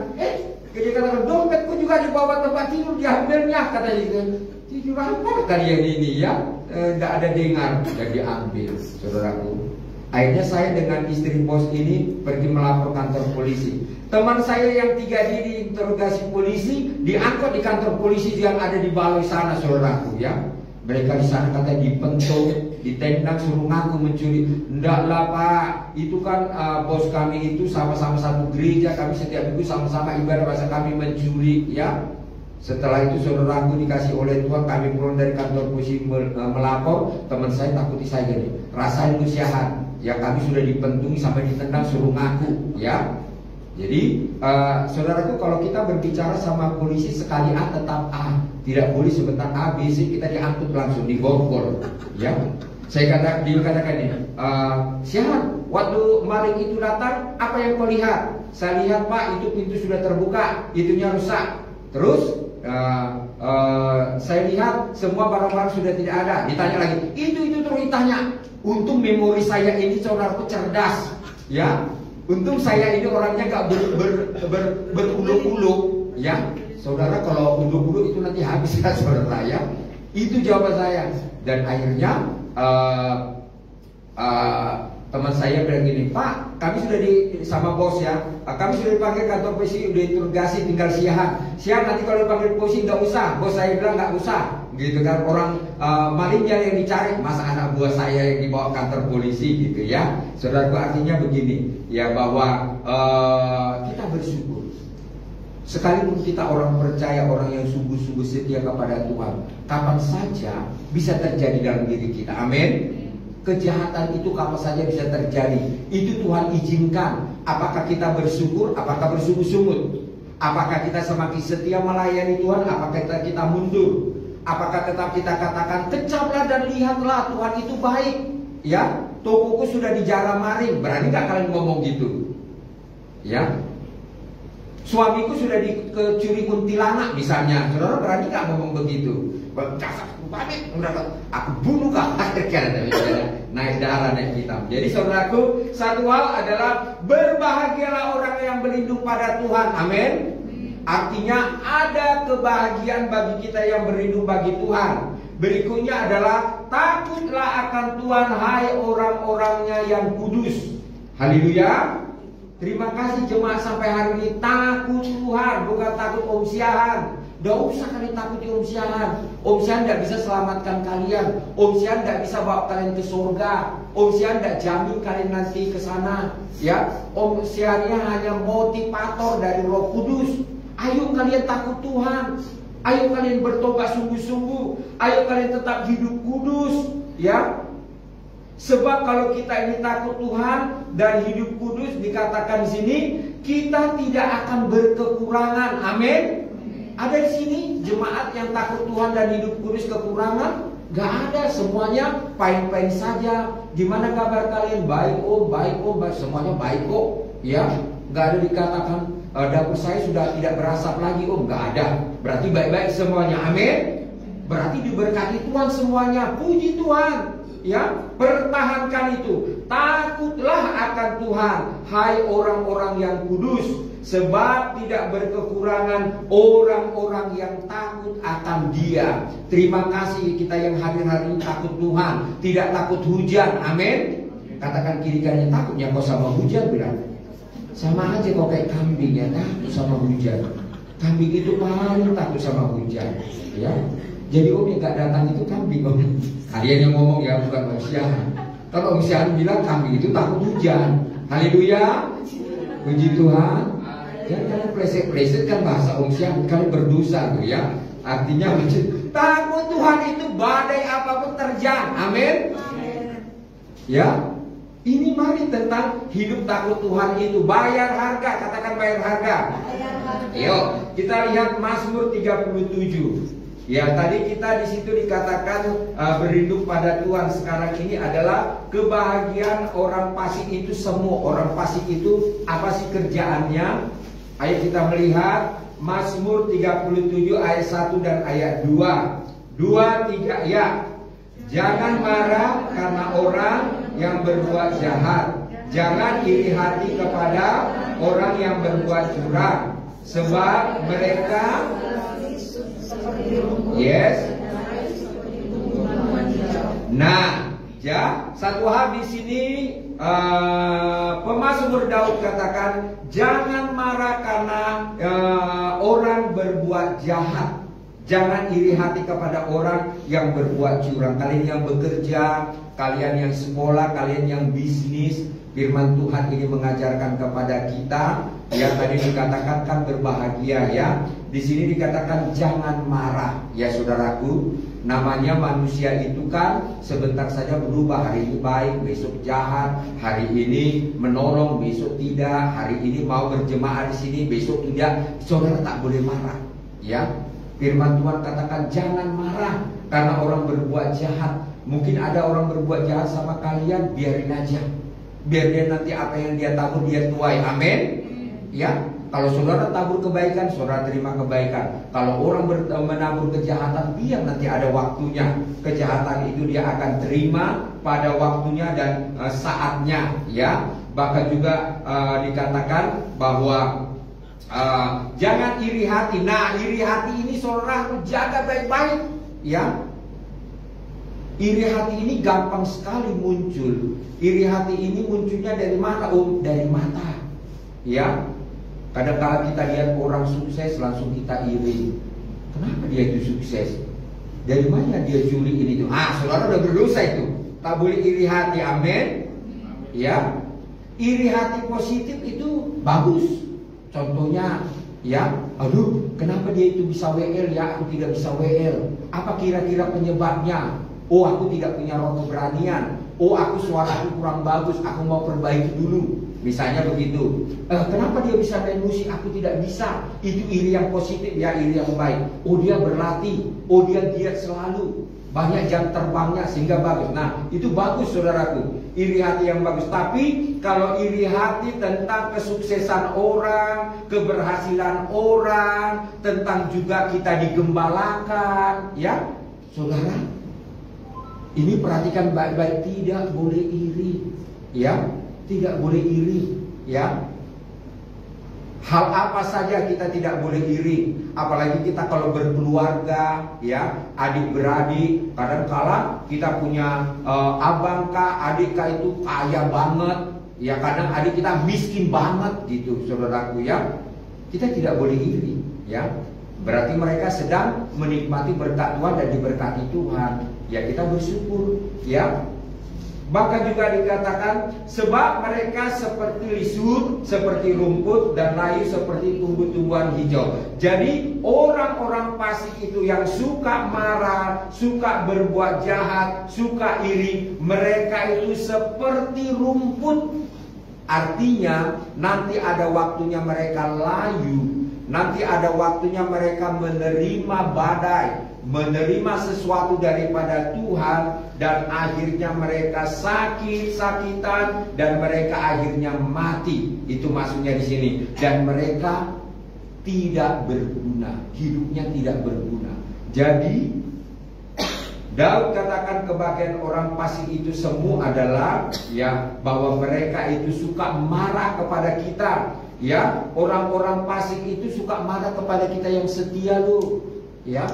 dia katakan dompetku juga di bawah tempat tidur diambilnya, katanya gitu. Tidur apa kalian ini, ya? Nggak ada dengar, dan diambil saudaraku. Akhirnya saya dengan istri bos ini pergi melapor kantor polisi. Teman saya yang 3 diri interogasi polisi diangkut di kantor polisi yang ada di Baloi sana saudaraku, ya. Mereka di sana katanya dipentung, ditendang, suruh ngaku mencuri. Ndaklah Pak, itu kan bos kami itu sama-sama satu gereja, kami setiap minggu sama-sama ibadah, masa kami mencuri, ya. Setelah itu saudaraku dikasih oleh Tuhan, kami pulang dari kantor polisi melapor. Teman saya takuti saya gini, rasain musiahan, ya kami sudah dipentungi sampai ditendang, suruh ngaku, ya. Jadi saudaraku, kalau kita berbicara sama polisi sekali A tetap A, tidak boleh sebentar A, B, C, kita diangkut langsung, diborgol, ya. Dia katakan ini, siapa? waktu maling itu datang, apa yang kau lihat? Saya lihat Pak, itu pintu sudah terbuka, itunya rusak. Terus saya lihat semua barang-barang sudah tidak ada. Ditanya lagi, itu terus ditanya. Untung memori saya ini saudaraku cerdas, ya. Untung saya ini orangnya gak beruluk-uluk, ya. Saudara, kalau uluk-uluk itu nanti habis kan saudara ya. Itu jawaban saya. Dan akhirnya teman saya bilang gini, Pak, kami sudah sama bos ya, kami sudah dipanggil kantor polisi, udah interogasi, tinggal siang nanti kalau dipanggil polisi nggak usah. Bos saya bilang nggak usah, gitu kan. Orang malingnya yang dicari, masa anak buah saya yang dibawa kantor polisi, gitu ya. Saudaraku, artinya begini ya, bahwa kita bersyukur. Sekalipun kita orang percaya, orang yang sungguh-sungguh setia kepada Tuhan, kapan saja bisa terjadi dalam diri kita. Amin. Kejahatan itu kapan saja bisa terjadi. Itu Tuhan izinkan. Apakah kita bersyukur? Apakah bersungguh-sungguh? Apakah kita semakin setia melayani Tuhan? Apakah kita mundur? Apakah tetap kita katakan, kecaplah dan lihatlah Tuhan itu baik? Ya, tokoku sudah dijarah maling. Berani nggak kalian ngomong gitu? Ya, suamiku sudah dicuri kuntilanak misalnya. Saudara berani nggak ngomong begitu? Dasar banyak, aku bunuh kau. Naik darah, naik hitam. Jadi saudaraku, satu hal adalah berbahagialah orang yang berlindung pada Tuhan. Amin. Artinya ada kebahagiaan bagi kita yang berlindung bagi Tuhan. Berikutnya adalah takutlah akan Tuhan, hai orang-orangnya yang kudus. Haleluya. Terima kasih jemaat sampai hari ini takut Tuhan, bukan takut Om Siahan. Gak usah kalian takuti Om Siahan. Om Siahan gak bisa selamatkan kalian. Om Siahan gak bisa bawa kalian ke surga. Om Siahan gak jamin kalian nanti ke sana. Ya, Om Siahannya hanya motivator dari Roh Kudus. Ayo kalian takut Tuhan. Ayo kalian bertobat sungguh-sungguh. Ayo kalian tetap hidup kudus. Ya, sebab kalau kita ini takut Tuhan dan hidup kudus, dikatakan di sini kita tidak akan berkekurangan. Amin. Ada di sini jemaat yang takut Tuhan dan hidup kudus kekurangan? Gak ada, semuanya fine-fine saja. Gimana kabar kalian? Baik Om, baik Om, baik. Semuanya baik kok. Ya, gak ada dikatakan dapur saya sudah tidak berasap lagi Om. Gak ada. Berarti baik-baik semuanya. Amin. Berarti diberkati Tuhan semuanya. Puji Tuhan. Ya, pertahankan itu. Takutlah akan Tuhan, hai orang-orang yang kudus. Sebab tidak berkekurangan orang-orang yang takut akan Dia. Terima kasih kita yang hadir hari ini takut Tuhan, tidak takut hujan. Amin. Katakan kiri kanannya, takutnya kau sama hujan, bilang. Sama aja kau kayak kambing ya, takut sama hujan. Kambing itu paling takut sama hujan. Ya. Jadi Om yang gak datang itu kambing Om. Kalian yang ngomong ya, bukan Om Siahan. Kalau Om Siahan bilang kambing itu takut hujan. Haleluya. Puji Tuhan. Jangan kalian pleset-pleset kan bahasa Om Siahan, kalian berdosa tuh ya. Artinya takut Tuhan itu badai apapun terjang. Amin. Ya. Ini mari tentang hidup takut Tuhan itu. Bayar harga, katakan bayar harga. Yuk, kita lihat Mazmur 37. Ya, tadi kita di situ dikatakan berlindung pada Tuhan. Sekarang ini adalah kebahagiaan orang fasik itu semua. Orang fasik itu apa sih kerjaannya? Ayo kita melihat Mazmur 37 ayat 1 dan ayat 2. 2, 3 ya. Jangan marah karena orang yang berbuat jahat. Jangan iri hati kepada orang yang berbuat curang. Sebab mereka Nah, ya, satu hal di sini pemazmur Daud katakan jangan marah karena orang berbuat jahat. Jangan iri hati kepada orang yang berbuat curang. Kalian yang bekerja, kalian yang sekolah, kalian yang bisnis, firman Tuhan ini mengajarkan kepada kita. Ya, tadi dikatakan kan berbahagia ya. Di sini dikatakan jangan marah. Ya saudaraku, namanya manusia itu kan sebentar saja berubah. Hari ini baik, besok jahat. Hari ini menolong, besok tidak. Hari ini mau berjemaah di sini, besok tidak. Saudara tak boleh marah. Ya, firman Tuhan katakan jangan marah karena orang berbuat jahat. Mungkin ada orang berbuat jahat sama kalian, biarin aja. biar dia nanti apa yang dia tabur dia tuai. Amin. Ya, kalau saudara tabur kebaikan, saudara terima kebaikan. Kalau orang menabur kejahatan, biar nanti ada waktunya. Kejahatan itu dia akan terima pada waktunya dan saatnya. Ya, bahkan juga dikatakan bahwa jangan iri hati. Nah, iri hati ini saudara jaga baik-baik. Ya, iri hati ini gampang sekali muncul. Iri hati ini munculnya dari mana? Oh, dari mata. Ya, kadang-kadang kita lihat orang sukses langsung kita iri. Kenapa dia itu sukses? Dari mana dia curi ini tuh? Saudara udah berdosa itu. Tak boleh iri hati. Amin. Ya, iri hati positif itu bagus. Contohnya, ya, aduh, kenapa dia itu bisa WL ya, aku tidak bisa WL. Apa kira-kira penyebabnya? Oh, aku tidak punya roh keberanian. Oh, aku suaraku kurang bagus, aku mau perbaiki dulu. Misalnya begitu. Kenapa dia bisa main musik, aku tidak bisa? Itu iri yang positif ya, iri yang baik. Oh, dia berlatih. Oh, dia giat selalu. Banyak jam terbangnya sehingga bagus. Nah, itu bagus saudaraku. Iri hati yang bagus. Tapi kalau iri hati tentang kesuksesan orang, keberhasilan orang, tentang juga kita digembalakan, ya, saudara, ini perhatikan baik-baik, tidak boleh iri, ya, tidak boleh iri, ya. Hal apa saja kita tidak boleh iri, apalagi kita kalau berkeluarga, ya, adik-beradik. Kadang-kala kita punya abang kah, adik kah itu kaya banget, ya, kadang adik kita miskin banget gitu, saudaraku, ya. Kita tidak boleh iri, ya. Berarti mereka sedang menikmati berkat Tuhan dan diberkati Tuhan. Ya, kita bersyukur, ya. Bahkan juga dikatakan sebab mereka seperti lisur, seperti rumput, dan layu seperti tumbuh-tumbuhan hijau. Jadi orang-orang fasik itu yang suka marah, suka berbuat jahat, suka iri, mereka itu seperti rumput. Artinya nanti ada waktunya mereka layu, nanti ada waktunya mereka menerima badai, menerima sesuatu daripada Tuhan, dan akhirnya mereka sakit-sakitan dan mereka akhirnya mati. Itu maksudnya di sini. Dan mereka tidak berguna, hidupnya tidak berguna. Jadi Daud katakan kebagian orang fasik itu semua adalah, ya, bahwa mereka itu suka marah kepada kita. Ya, orang-orang fasik itu suka marah kepada kita yang setia loh, ya.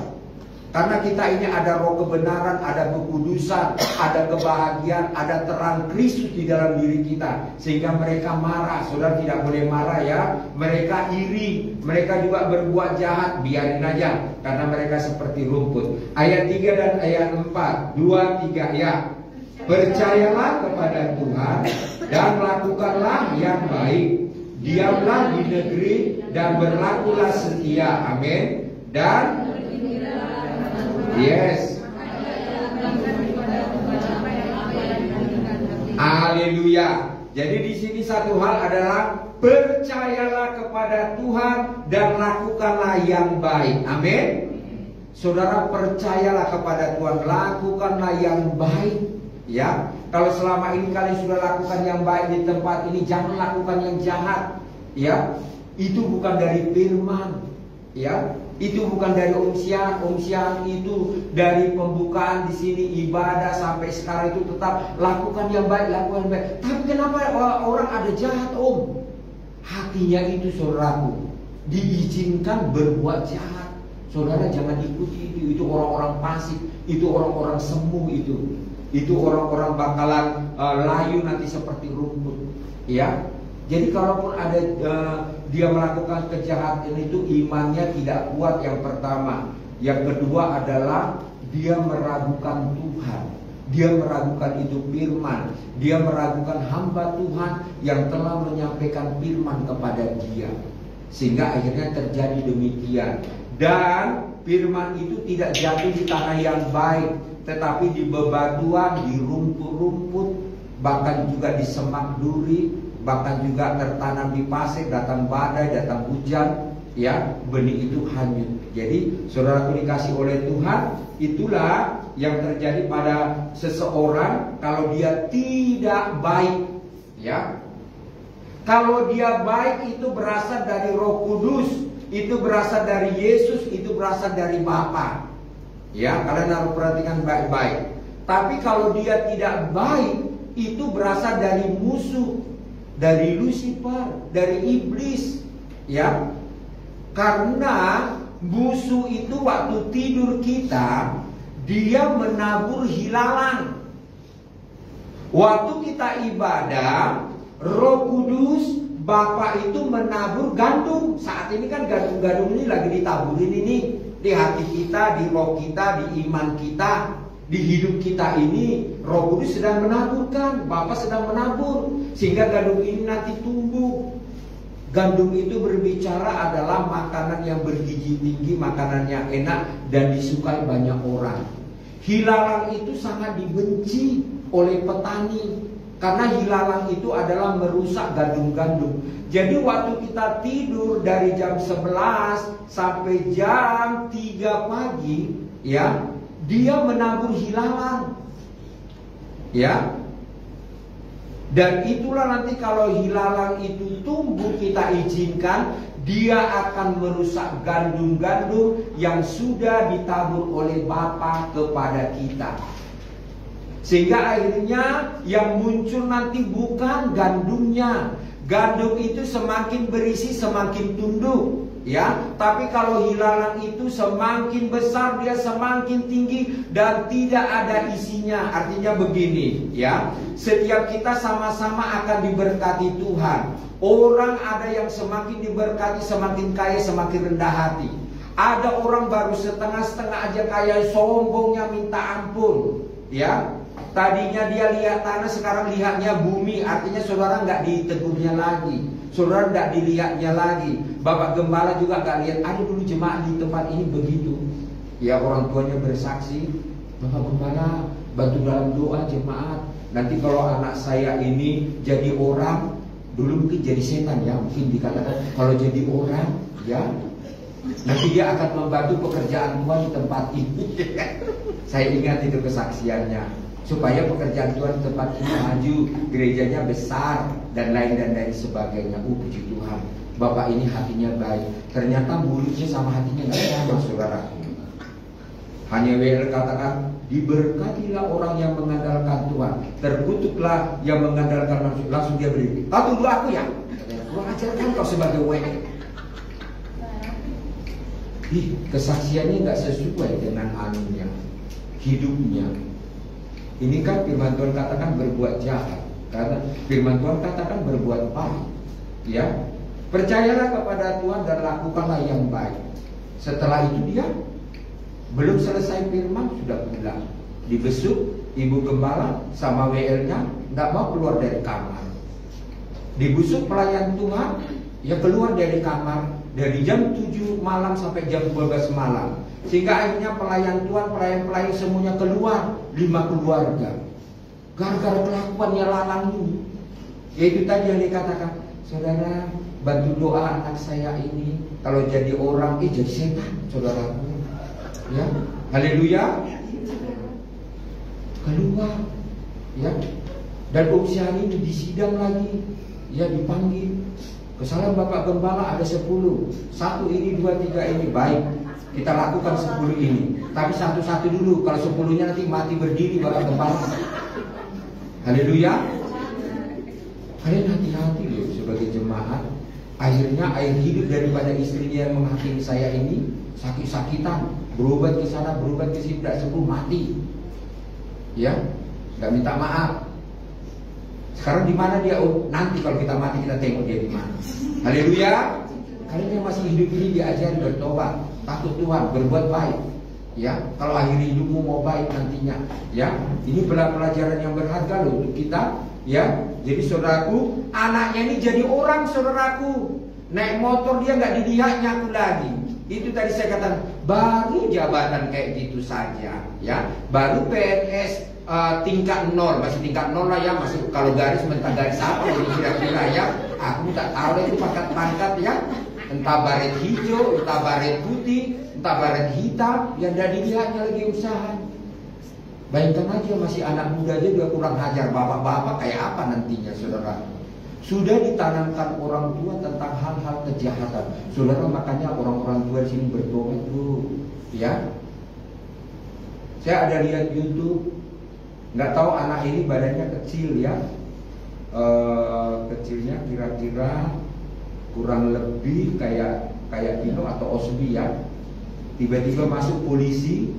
Karena kita ini ada roh kebenaran, ada kekudusan, ada kebahagiaan, ada terang Kristus di dalam diri kita. Sehingga mereka marah. Saudara tidak boleh marah, ya. Mereka iri, mereka juga berbuat jahat, biarin aja. Karena mereka seperti rumput. Ayat 3 dan ayat 4, 2, 3, ya. Percayalah kepada Tuhan dan lakukanlah yang baik. Diamlah di negeri dan berlakulah setia. Amin. Dan yes. Haleluya. Jadi di sini satu hal adalah percayalah kepada Tuhan dan lakukanlah yang baik. Amin. Saudara, percayalah kepada Tuhan, lakukanlah yang baik. Ya, kalau selama ini kalian sudah lakukan yang baik di tempat ini, jangan lakukan yang jahat. Ya, itu bukan dari firman. Ya, itu bukan dari unsian itu dari pembukaan di sini ibadah sampai sekarang itu tetap lakukan yang baik, lakukan yang baik. Tapi kenapa orang ada jahat, Om? Hatinya itu, saudaraku, diizinkan berbuat jahat. Saudara jangan ikuti itu orang-orang fasik, itu orang-orang semu itu orang-orang bakalan layu nanti seperti rumput. Ya, jadi kalaupun ada dia melakukan kejahatan itu, imannya tidak kuat, yang pertama. Yang kedua adalah dia meragukan Tuhan, dia meragukan itu firman, dia meragukan hamba Tuhan yang telah menyampaikan firman kepada dia, sehingga akhirnya terjadi demikian. Dan firman itu tidak jatuh di tanah yang baik, tetapi di bebatuan, di rumput-rumput, bahkan juga di semak duri, bahkan juga tertanam di pasir, datang badai, datang hujan, ya, benih itu hanyut. Jadi saudaraku dikasih oleh Tuhan, itulah yang terjadi pada seseorang kalau dia tidak baik. Ya. Kalau dia baik itu berasal dari Roh Kudus, itu berasal dari Yesus, itu berasal dari Bapa. Ya, kalian harus perhatikan baik-baik. Tapi kalau dia tidak baik, itu berasal dari musuh, dari Lucifer, dari iblis. Ya. Karena musuh itu waktu tidur kita, dia menabur hilalang. Waktu kita ibadah, Roh Kudus, Bapa itu menabur gandum. Saat ini kan gandum-gandum ini lagi ditaburin ini di hati kita, di roh kita, di iman kita, di hidup kita ini. Roh Kudus sedang menaburkan, Bapa sedang menabur, sehingga gandum ini nanti tumbuh. Gandum itu berbicara adalah makanan yang bergizi tinggi, makanan yang enak dan disukai banyak orang. Hilalang itu sangat dibenci oleh petani, karena hilalang itu adalah merusak gandum-gandum. Jadi waktu kita tidur dari jam 11 sampai jam 3 pagi, ya, dia menabur hilalang. Ya. Dan itulah nanti kalau hilalang itu tumbuh, kita izinkan, dia akan merusak gandum-gandum yang sudah ditabur oleh Bapa kepada kita. Sehingga akhirnya yang muncul nanti bukan gandumnya. Gandum itu semakin berisi semakin tunduk, ya. Tapi kalau hilalang itu semakin besar, dia semakin tinggi dan tidak ada isinya. Artinya begini, ya. Setiap kita sama-sama akan diberkati Tuhan. Orang ada yang semakin diberkati, semakin kaya, semakin rendah hati. Ada orang baru setengah-setengah aja kaya, sombongnya minta ampun, ya. Tadinya dia lihat tanah, sekarang lihatnya bumi. Artinya saudara nggak ditegurnya lagi, saudara nggak dilihatnya lagi. Bapak Gembala juga nggak lihat. Ada dulu jemaat di tempat ini begitu, ya. Orang tuanya bersaksi, Bapak Gembala bantu dalam doa jemaat. Nanti kalau anak saya ini jadi orang, dulu mungkin jadi setan, ya. Mungkin dikatakan kalau jadi orang, ya, nanti dia akan membantu pekerjaan Tuhan di tempat ini. Saya ingat itu kesaksiannya, supaya pekerjaan Tuhan di tempat ini maju, gerejanya besar dan lain sebagainya. Puji Tuhan, Bapak ini hatinya baik. Ternyata mulutnya sama hatinya nggak sama, saudara. Hanya WL katakan, diberkatilah orang yang mengandalkan Tuhan, terkutuklah yang mengandalkan manusia. Langsung dia berdiri, kau tunggu aku ya. Kurang ajar kan kau sebagai WL. Kesaksiannya nggak sesuai dengan anunya, hidupnya. Ini kan firman Tuhan katakan berbuat jahat, karena firman Tuhan katakan berbuat baik, ya. Percayalah kepada Tuhan dan lakukanlah yang baik. Setelah itu dia belum selesai firman sudah pulang, dibesuk ibu gembala sama WL-nya, nggak mau keluar dari kamar. Dibusuk pelayan Tuhan, ya keluar dari kamar dari jam 7 malam sampai jam 12 malam. Sehingga akhirnya pelayan Tuhan, pelayan-pelayan semuanya keluar, 5 keluarga. Gara-gara kelakuannya lalang ini. Yaitu tadi yang dikatakan, saudara bantu doa anak saya ini, kalau jadi orang, jadi setan, saudara. Ya, haleluya. Keluar, ya. Dan usia ini disidang lagi, ya, dipanggil. Kesalahan Bapak Gembala ada 10. 1 ini, 2, 3 ini baik. Kita lakukan 10 ini. Tapi satu-satu dulu. Kalau 10-nya nanti mati berdiri Bapak Gembala. Haleluya. Kalian hati-hati loh sebagai jemaat. Akhirnya air hidup daripada istrinya yang menghakimi saya ini sakit-sakitan, berobat ke sana, berobat ke sini, tidak sembuh, mati. Ya, nggak minta maaf. Sekarang di mana dia? Oh, nanti kalau kita mati kita tengok dia di mana. Haleluya. Kalian yang masih hidup ini diajari bertobat, takut Tuhan, berbuat baik. Ya, kalau akhir hidupmu mau baik nantinya. Ya, ini pelajaran yang berharga loh untuk kita. Ya, jadi saudaraku, anaknya ini jadi orang, saudaraku. Naik motor dia nggak dilihatnya aku lagi. Itu tadi saya katakan, baru jabatan kayak gitu saja. Ya, baru PNS tingkat 0, masih tingkat 0 lah ya, masih kalau garis mentah garis apa jadi kira-kira ya. Aku tak tahu itu pangkat-pangkat ya. Entah baret hijau, entah baret putih, entah baret hitam, yang tidak dilihatnya lagi usaha. Bayangkan aja masih anak muda aja dia kurang ajar, bapak-bapak kayak apa nantinya saudara. Sudah ditanamkan orang tua tentang hal-hal kejahatan. Saudara, makanya orang-orang tua di sini bertobat dulu, ya. Saya ada lihat YouTube, nggak tahu anak ini badannya kecil ya, kecilnya kira-kira kurang lebih kayak Pino atau Osbi ya. Tiba-tiba masuk polisi,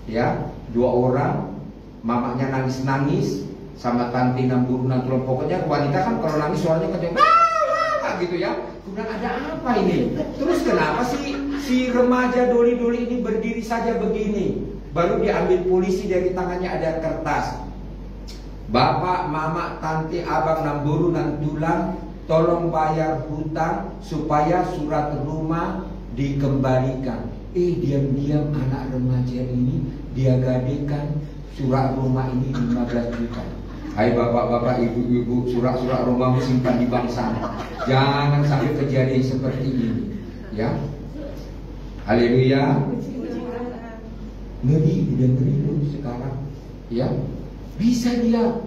ya, 2 orang, mamanya nangis-nangis, sama tanti namburu nantulong. Pokoknya wanita kan kalau nangis suaranya kencang gitu ya. Kemudian ada apa ini? Terus kenapa si remaja doli-doli ini berdiri saja begini? Baru diambil polisi, dari tangannya ada kertas. Bapak, mama, tanti, abang, namburu, nantulang, tolong bayar hutang supaya surat rumah dikembalikan. Diam-diam anak remaja ini dia gadekan surat rumah ini 15 juta. Hai bapak-bapak, ibu-ibu, surat-surat rumahmu simpan di bank sana. Jangan sampai kejadian seperti ini, ya. Haleluya. Ngeri, udah ngeri loh sekarang, ya. Bisa dia,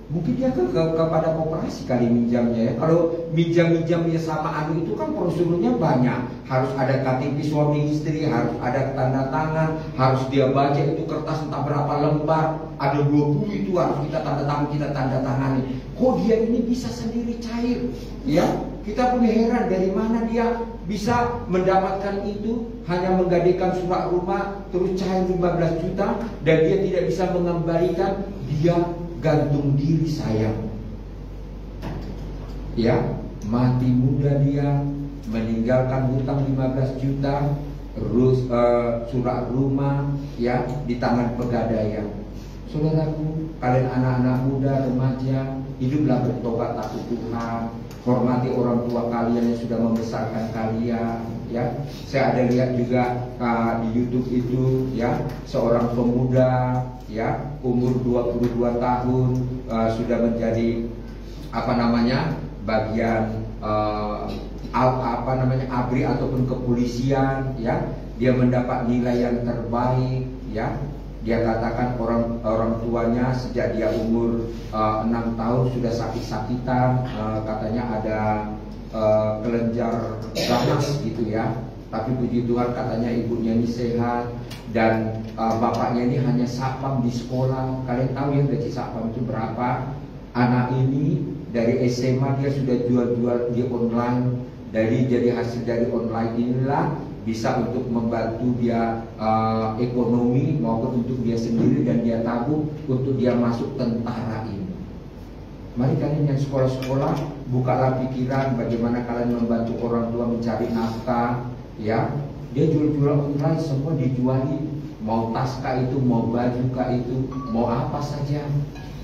mungkin dia kepada koperasi kali minjamnya ya. Kalau minjam ya sama anu itu kan prosedurnya banyak. Harus ada KTP suami istri, harus ada tanda tangan, harus dia baca itu kertas entah berapa lembar, ada 20 itu harus kita tanda tangani. Kok dia ini bisa sendiri cair, ya? Kita pun heran dari mana dia bisa mendapatkan itu, hanya menggadekan surat rumah terus cair 15 juta dan dia tidak bisa mengembalikan. Dia gantung diri, sayang, ya, mati muda dia, meninggalkan hutang 15 juta, terus surat rumah, ya, di tangan pegadaian. Saudaraku, kalian anak-anak muda, remaja, hiduplah bertobat takut Tuhan, hormati orang tua kalian yang sudah membesarkan kalian, ya. Saya ada lihat juga di YouTube itu, ya, seorang pemuda, ya, umur 22 tahun, sudah menjadi bagian ABRI ataupun kepolisian, ya. Dia mendapat nilai yang terbaik, ya. Dia katakan orang tuanya sejak dia umur 6 tahun sudah sakit-sakitan, katanya ada kelenjar ganas gitu ya. Tapi puji Tuhan katanya ibunya ini sehat dan bapaknya ini hanya satpam di sekolah. Kalian tahu ya gaji satpam itu berapa? Anak ini dari SMA dia sudah jual-jual di online. Jadi hasil dari online inilah bisa untuk membantu dia ekonomi maupun untuk dia sendiri, dan dia tabung untuk dia masuk tentara ini. Mari kalian yang sekolah-sekolah, bukalah pikiran bagaimana kalian membantu orang tua mencari nafkah, ya. Dia jual-jual online, semua dijuali, mau tas kah itu, mau baju kah itu, mau apa saja,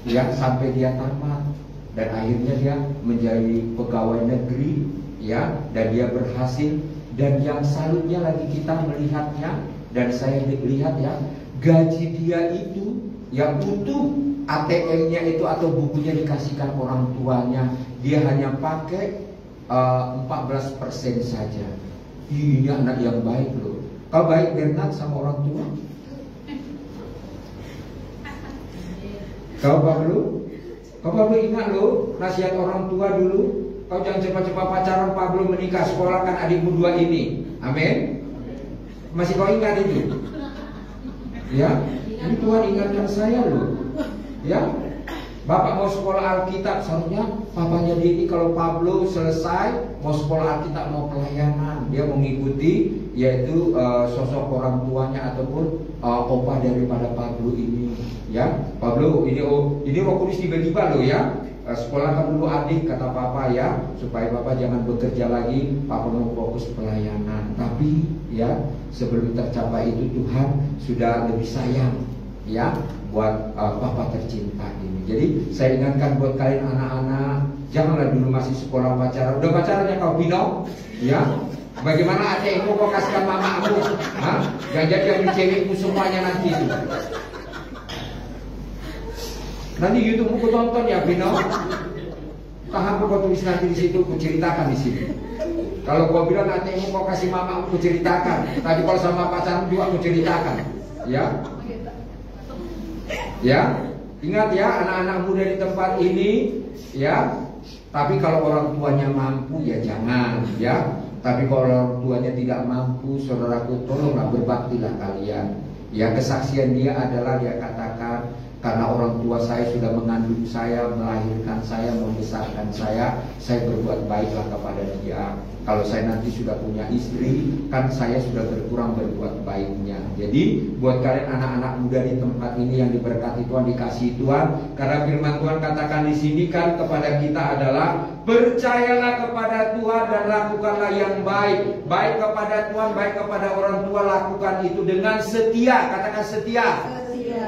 ya, sampai dia tamat dan akhirnya dia menjadi pegawai negeri, ya, dan dia berhasil. Dan yang salutnya lagi kita melihatnya, dan saya lihat ya, gaji dia itu yang utuh, ATM-nya itu atau bukunya dikasihkan orang tuanya, dia hanya pakai 14% saja. Ini anak yang baik loh. Kau baik Bernard sama orang tua? Kau Pablo ingat loh nasihat orang tua dulu. Kau jangan cepat-cepat pacaran, Pablo menikah, sekolahkan adikmu 2 ini. Amin. Masih kau ingat itu? Ya, ini Tuhan ingatkan saya loh. Ya, Bapak mau sekolah Alkitab, seharusnya papanya dia ini kalau Pablo selesai mau sekolah Alkitab, mau pelayanan, dia mengikuti yaitu sosok orang tuanya ataupun opah daripada Pablo ini. Ya, Pablo ini Roh Kudus tiba-tiba loh ya. Sekolahkan dulu adik, kata papa ya, supaya papa jangan bekerja lagi, papa mau fokus pelayanan. Tapi ya, sebelum tercapai itu Tuhan sudah lebih sayang ya buat papa tercinta ini. Jadi saya ingatkan buat kalian anak-anak, janganlah dulu masih sekolah pacaran. Udah pacarannya kau Pino? Ya. Bagaimana ATM kau kasihkan mamamu? Yang jadi yang cewekmu semuanya nanti itu. Nanti YouTube ku tonton ya Pino. Tahan kau tulis nanti di situ, ku ceritakan di sini. Kalau kau bilang nanti kau kasih mama, ku ceritakan. Tapi kalau sama pacarmu juga ku ceritakan. Ya. Ya. Ingat ya anak-anak muda di tempat ini, ya. Tapi kalau orang tuanya mampu ya jangan, ya. Tapi kalau orang tuanya tidak mampu, saudaraku, tolonglah berbaktilah kalian. Ya, kesaksian dia adalah dia katakan, karena orang tua saya sudah mengandung saya, melahirkan saya, membesarkan saya berbuat baiklah kepada dia. Kalau saya nanti sudah punya istri, kan saya sudah berkurang berbuat baiknya. Jadi buat kalian anak-anak muda di tempat ini yang diberkati Tuhan, dikasihi Tuhan, karena firman Tuhan katakan di sini kan kepada kita adalah percayalah kepada Tuhan dan lakukanlah yang baik. Baik kepada Tuhan, baik kepada orang tua, lakukan itu dengan setia. Katakan setia.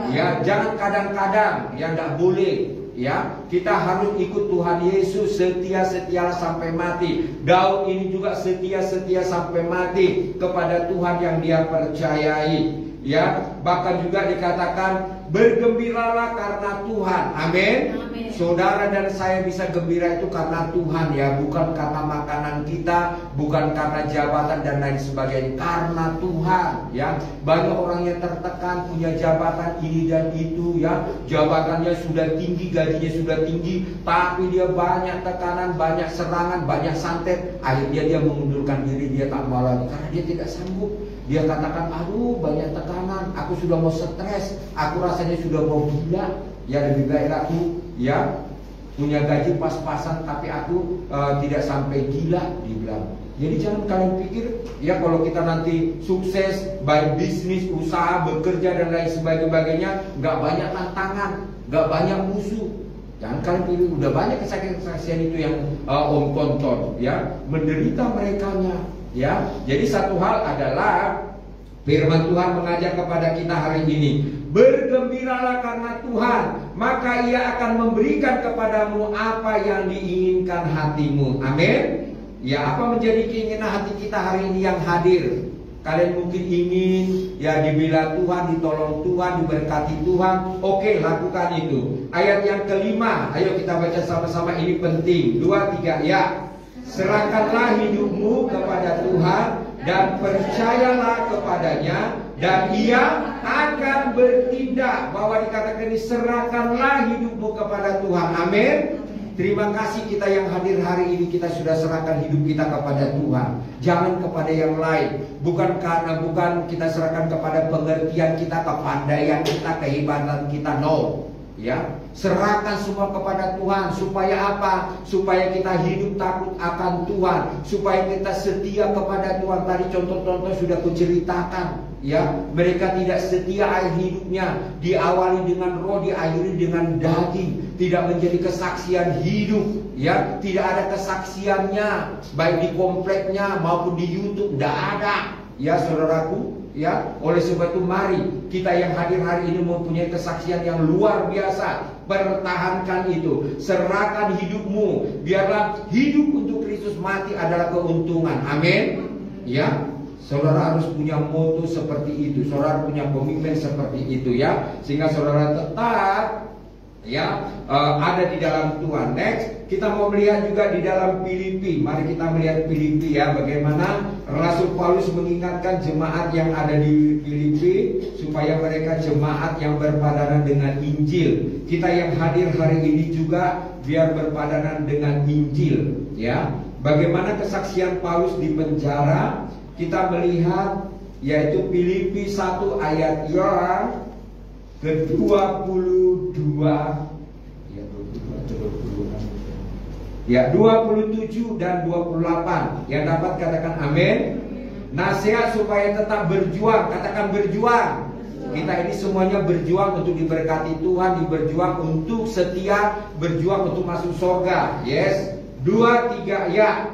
Ya, jangan kadang-kadang, yang tidak boleh. Ya, kita harus ikut Tuhan Yesus, setia-setialah sampai mati. Daud ini juga setia-setia sampai mati kepada Tuhan yang dia percayai. Ya, bahkan juga dikatakan bergembiralah karena Tuhan. Amin. Saudara dan saya bisa gembira itu karena Tuhan, ya, bukan karena makanan kita, bukan karena jabatan dan lain sebagainya, karena Tuhan, ya. Banyak orang yang tertekan, punya jabatan ini dan itu, ya, jabatannya sudah tinggi, gajinya sudah tinggi, tapi dia banyak tekanan, banyak serangan, banyak santet. Akhirnya dia mengundurkan diri, dia tak mau lagi karena dia tidak sanggup. Dia katakan, aduh banyak tekanan, aku sudah mau stres, aku rasanya sudah mau gila. Ya, lebih baik aku, ya, punya gaji pas-pasan tapi aku tidak sampai gila, dibilang. Jadi jangan kalian pikir, ya, kalau kita nanti sukses, baik bisnis, usaha, bekerja dan lain sebagainya, nggak banyak tantangan, nggak banyak musuh. Jangan kalian pikir, udah banyak kesaksian itu yang Om tonton, ya, menderita merekanya, ya. Jadi satu hal adalah firman Tuhan mengajak kepada kita hari ini, bergembiralah karena Tuhan, maka Ia akan memberikan kepadamu apa yang diinginkan hatimu. Amin. Ya, apa menjadi keinginan hati kita hari ini yang hadir? Kalian mungkin ingin, ya, dibela Tuhan, ditolong Tuhan, diberkati Tuhan. Oke, lakukan itu. Ayat yang kelima, ayo kita baca sama-sama, ini penting. 2, 3, ya. Serahkanlah hidupmu kepada Tuhan dan percayalah kepadanya, dan Ia akan bertindak. Bahwa dikatakan ini, serahkanlah hidupmu kepada Tuhan. Amin. Terima kasih kita yang hadir hari ini, kita sudah serahkan hidup kita kepada Tuhan. Jangan kepada yang lain. Bukan kita serahkan kepada pengertian kita, kepandaian kita, kehebatan kita. No. Ya, serahkan semua kepada Tuhan. Supaya apa? Supaya kita hidup takut akan Tuhan, supaya kita setia kepada Tuhan. Tadi contoh-contoh sudah kuceritakan, ya. Mereka tidak setia akhir hidupnya, diawali dengan roh, diakhiri dengan daging. Tidak menjadi kesaksian hidup, ya. Tidak ada kesaksiannya, baik di kompleknya maupun di YouTube, tidak ada, ya, saudaraku. Ya, oleh sebab itu mari kita yang hadir hari ini mempunyai kesaksian yang luar biasa. Pertahankan itu, serahkan hidupmu. Biarlah hidup untuk Kristus, mati adalah keuntungan. Amin. Ya, saudara harus punya moto seperti itu. Saudara punya komitmen seperti itu, ya, sehingga saudara tetap, ya, ada di dalam Tuhan. Next, kita mau melihat juga di dalam Filipi. Mari kita melihat Filipi, ya, bagaimana Rasul Paulus mengingatkan jemaat yang ada di Filipi supaya mereka jemaat yang berpadanan dengan Injil. Kita yang hadir hari ini juga biar berpadanan dengan Injil, ya. Bagaimana kesaksian Paulus di penjara? Kita melihat, yaitu Filipi 1 ayat yang ke-22, ya, 27 dan 28. Yang dapat katakan amin. Nasihat supaya tetap berjuang. Katakan berjuang. Kita ini semuanya berjuang untuk diberkati Tuhan, berjuang untuk setia, berjuang untuk masuk surga. Yes. 2, 3, ya.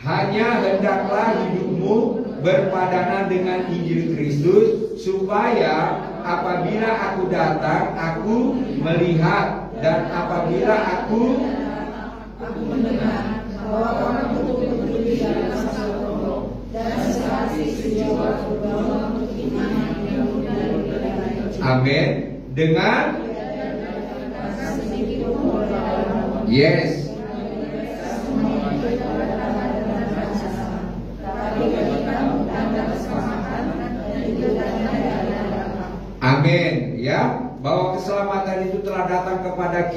Hanya hendaklah hidupmu berpadanan dengan Injil Kristus, supaya apabila aku datang, aku melihat, dan apabila aku mendengar bahwa orang betul-betul di dalam masa roh dan sekali sejawat berbawa untuk iman yang mudah dari. Amin. Dengan yes. Amin, ya. bahwa keselamatan itu telah datang kepada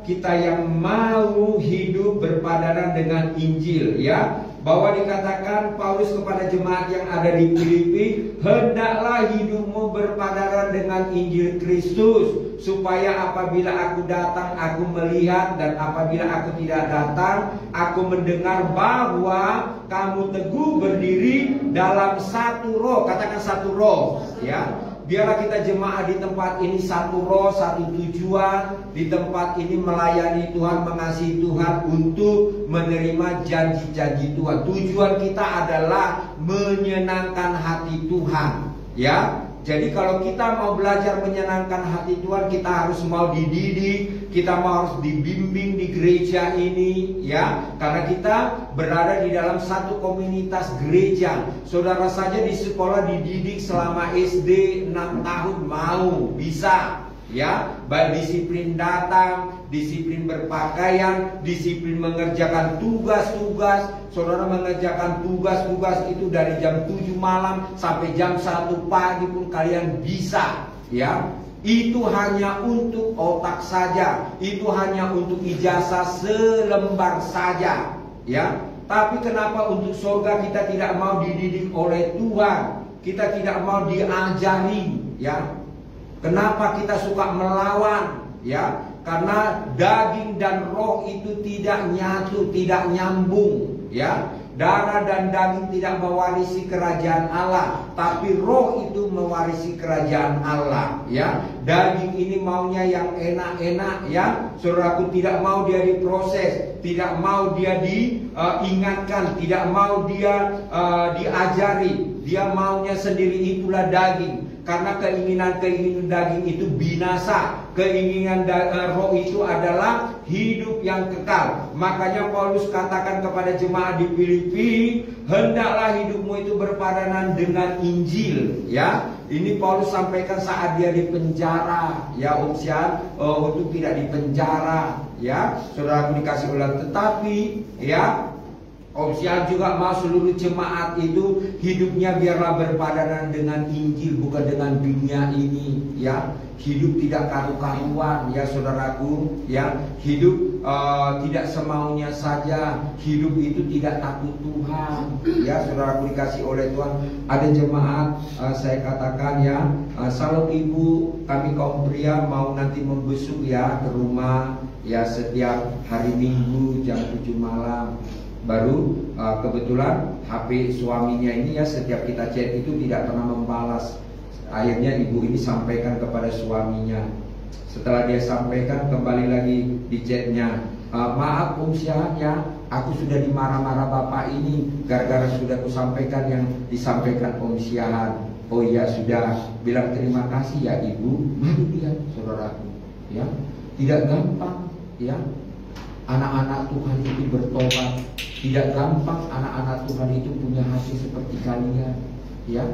kita yang mau hidup berpadanan dengan Injil, ya. Bahwa dikatakan Paulus kepada jemaat yang ada di Filipi, hendaklah hidupmu berpadanan dengan Injil Kristus, supaya apabila aku datang aku melihat, dan apabila aku tidak datang aku mendengar bahwa kamu teguh berdiri dalam satu roh. Katakan satu roh, ya. Biarlah kita jemaat di tempat ini satu roh, satu tujuan. Di tempat ini melayani Tuhan, mengasihi Tuhan, untuk menerima janji-janji Tuhan. Tujuan kita adalah menyenangkan hati Tuhan, ya. Jadi kalau kita mau belajar menyenangkan hati Tuhan, kita harus mau dididik, kita harus dibimbing di gereja ini, ya. Karena kita berada di dalam satu komunitas gereja. Saudara saja di sekolah dididik selama SD 6 tahun, mau, bisa, ya. Baik disiplin datang, disiplin berpakaian, disiplin mengerjakan tugas-tugas. Saudara mengerjakan tugas-tugas itu dari jam 7 malam sampai jam 1 pagi pun kalian bisa, ya. Itu hanya untuk otak saja, itu hanya untuk ijazah selembar saja, ya. Tapi kenapa untuk surga kita tidak mau dididik oleh Tuhan? Kita tidak mau diajari, ya. Kenapa kita suka melawan, ya? Karena daging dan roh itu tidak nyatu, tidak nyambung, ya. Darah dan daging tidak mewarisi kerajaan Allah, tapi roh itu mewarisi kerajaan Allah, ya. Daging ini maunya yang enak-enak, ya. Saudaraku, tidak mau dia diproses, tidak mau dia diingatkan, tidak mau dia diajari. Dia maunya sendiri, itulah daging. Karena keinginan daging itu binasa, keinginan roh itu adalah hidup yang kekal. Makanya Paulus katakan kepada jemaat di Filipi, hendaklah hidupmu itu berpadanan dengan Injil, ya. Ini Paulus sampaikan saat dia di penjara, ya. Untuk tidak di penjara, ya. Saudara dikasih ulang, tetapi, ya, Opsian juga mau seluruh jemaat itu hidupnya biarlah berpadanan dengan Injil, bukan dengan dunia ini, ya. Hidup tidak karu-karuan, ya saudaraku, ya. Hidup tidak semaunya saja. Hidup itu tidak takut Tuhan, ya saudaraku dikasih oleh Tuhan. Ada jemaat, saya katakan, ya, kalau ibu kami kaum pria mau nanti membesuk, ya, ke rumah, ya, setiap hari Minggu jam 7 malam. Baru kebetulan HP suaminya ini, ya, setiap kita chat itu tidak pernah membalas. Akhirnya ibu ini sampaikan kepada suaminya. Setelah dia sampaikan, kembali lagi di chatnya, maaf Om Syahan, ya, aku sudah dimarah-marah bapak ini gara-gara sudah kusampaikan yang disampaikan Om Syahan. Oh iya sudah, bilang terima kasih ya ibu. Mari lihat saudaraku, ya, tidak gampang, ya, anak-anak Tuhan itu bertobat. Tidak gampang anak-anak Tuhan itu punya hati seperti kalian, ya.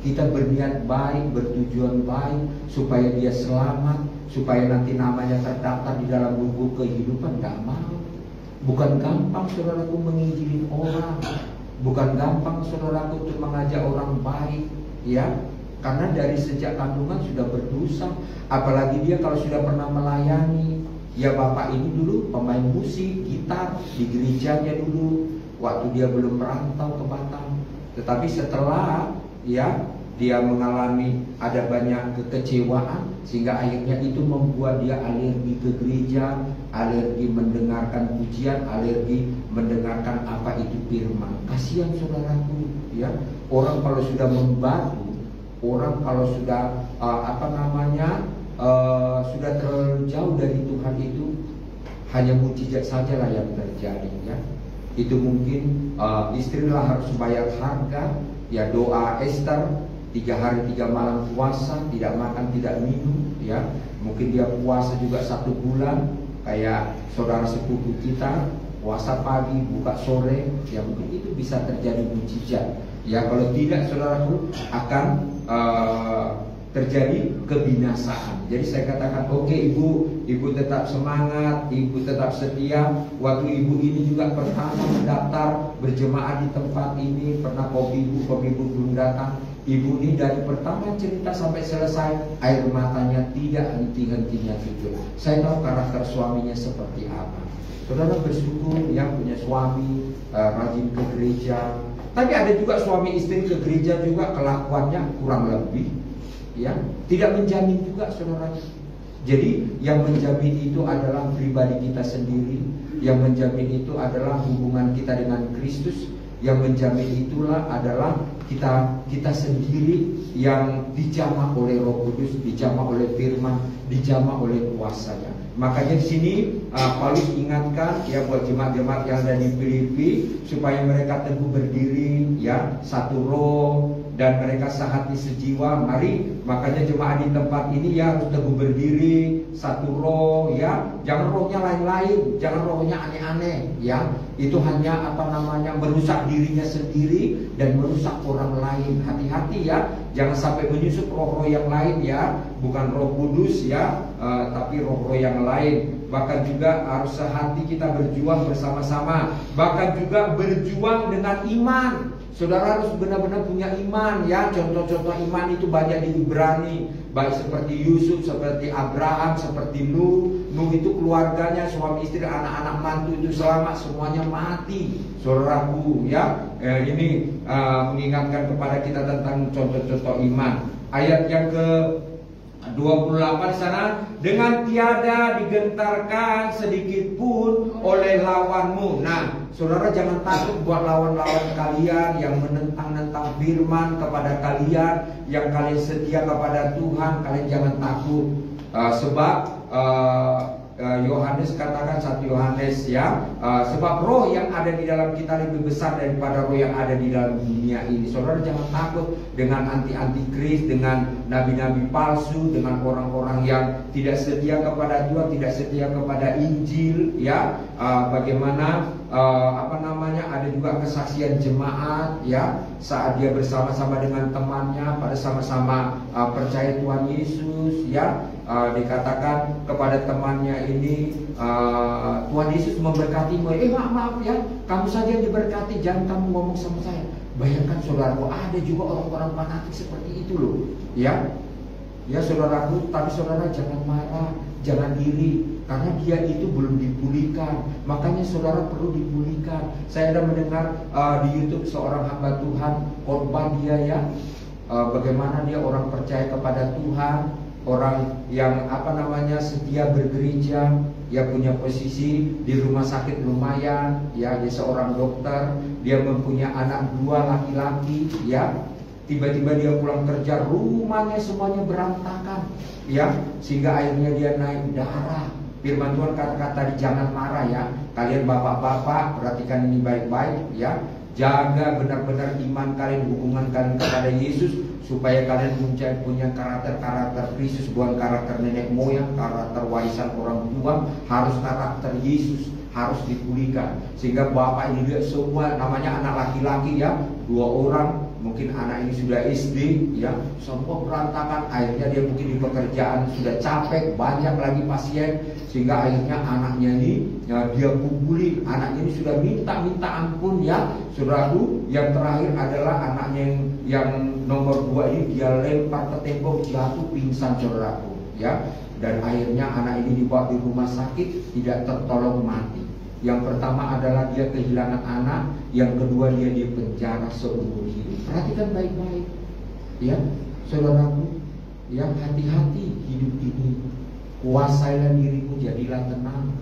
Kita berniat baik, bertujuan baik supaya dia selamat, supaya nanti namanya terdaftar di dalam buku kehidupan. Gak mau. Bukan gampang saudaraku menginjilin orang, bukan gampang saudaraku untuk mengajak orang baik, ya. Karena dari sejak kandungan sudah berdosa. Apalagi dia kalau sudah pernah melayani. Ya, bapak ini dulu pemain musik, gitar di gerejanya dulu waktu dia belum merantau ke Batam. Tetapi setelah, ya, dia mengalami ada banyak kekecewaan, sehingga akhirnya itu membuat dia alergi ke gereja, alergi mendengarkan pujian, alergi mendengarkan apa itu firman. Kasihan saudaraku, ya. Orang kalau sudah membatu, orang kalau sudah sudah terlalu jauh dari Tuhan itu, hanya mujizat sajalah yang terjadi, ya. Itu mungkin istrilah harus bayar harga, ya. Doa Esther 3 hari 3 malam puasa, tidak makan tidak minum, ya. Mungkin dia puasa juga 1 bulan, kayak saudara sepupu kita puasa pagi buka sore, ya. Mungkin itu bisa terjadi mujizat, ya. Kalau tidak saudaraku akan terjadi kebinasaan. Jadi saya katakan, oke, ibu tetap semangat, ibu tetap setia. Waktu ibu ini juga pertama mendaftar berjemaah di tempat ini, pernah kopi ibu belum datang. Ibu ini dari pertama cerita sampai selesai, air matanya tidak henti-hentinya jujur. Saya tahu karakter suaminya seperti apa. Saudara bersyukur yang punya suami rajin ke gereja. Tapi ada juga suami istri ke gereja juga kelakuannya kurang lebih, ya, tidak menjamin juga, saudara. Jadi yang menjamin itu adalah pribadi kita sendiri. Yang menjamin itu adalah hubungan kita dengan Kristus. Yang menjamin itulah adalah kita sendiri yang dijamah oleh Roh Kudus, dijamah oleh firman, dijamah oleh kuasanya. Makanya di sini Paulus ingatkan ya buat jemaat-jemaat yang ada di Filipi supaya mereka teguh berdiri, ya, satu roh dan mereka sehati sejiwa. Mari, makanya jemaat di tempat ini ya harus teguh berdiri, satu roh, ya. Jangan rohnya lain-lain, jangan rohnya aneh-aneh, ya. Itu hanya merusak dirinya sendiri dan merusak orang lain. Hati-hati ya, jangan sampai menyusup roh-roh yang lain, ya. Bukan Roh Kudus, ya, tapi roh-roh yang lain. Bahkan juga harus sehati kita berjuang bersama-sama. Bahkan juga berjuang dengan iman. Saudara harus benar-benar punya iman, ya. Contoh-contoh iman itu banyak di Ibrani, baik seperti Yusuf, seperti Abraham, seperti Nuh. Nuh itu keluarganya, suami istri, anak-anak mantu itu selamat, semuanya mati. Saudaraku, ya. Ini mengingatkan kepada kita tentang contoh-contoh iman. Ayat yang ke 28 sana, dengan tiada digentarkan sedikit pun oleh lawanmu. Nah, saudara jangan takut buat lawan-lawan kalian yang menentang-nentang firman kepada kalian, yang kalian setia kepada Tuhan. Kalian jangan takut, sebab Yohanes katakan, 1 Yohanes, ya, sebab roh yang ada di dalam kita lebih besar daripada roh yang ada di dalam dunia ini. Saudara jangan takut dengan anti-kris, dengan nabi-nabi palsu, dengan orang-orang yang tidak setia kepada Tuhan, tidak setia kepada Injil, ya. Bagaimana ada juga kesaksian jemaat, ya, saat dia bersama-sama dengan temannya pada sama-sama percaya Tuhan Yesus, ya. Dikatakan kepada temannya ini, Tuhan Yesus memberkatimu. Maaf ya, kamu saja yang diberkati, jangan kamu ngomong sama saya. Bayangkan saudaraku, ada juga orang-orang fanatik seperti itu loh, ya. Ya saudaraku, tapi saudara jangan marah, jangan iri, karena dia itu belum dipulihkan. Makanya saudara perlu dipulihkan. Saya ada mendengar di YouTube seorang hamba Tuhan khotbah dia, ya, bagaimana dia orang percaya kepada Tuhan, orang yang setia bergereja, ya, punya posisi di rumah sakit lumayan, ya, dia seorang dokter, dia mempunyai anak 2 laki-laki, ya. Tiba-tiba dia pulang kerja, rumahnya semuanya berantakan, ya, sehingga akhirnya dia naik darah. Firman Tuhan katakan tadi, jangan marah, ya. Kalian bapak-bapak perhatikan ini baik-baik, ya. Jaga benar-benar iman kalian, hubungan kalian kepada Yesus, supaya kalian punya karakter Kristus, bukan karakter nenek moyang, karakter warisan orang tua. Harus karakter Yesus, harus dipulihkan. Sehingga bapak ini lihat semua, namanya anak laki-laki, ya, 2 orang. Mungkin anak ini sudah SD, ya, semua berantakan. Akhirnya dia mungkin di pekerjaan sudah capek, banyak lagi pasien, sehingga akhirnya anaknya ini, ya, dia pukuli. Anaknya ini sudah minta ampun, ya. Saudaraku, yang terakhir adalah anaknya yang nomor 2 ini, dia lempar ke tembok, jatuh pingsan, saudaraku, ya. Dan akhirnya anak ini dibawa di rumah sakit, tidak tertolong, mati. Yang pertama adalah dia kehilangan anak, yang kedua dia di penjara seumur hidup. Perhatikan baik-baik, ya, saudaraku, ya, hati-hati hidup ini. Kuasailah dirimu, jadilah tenang,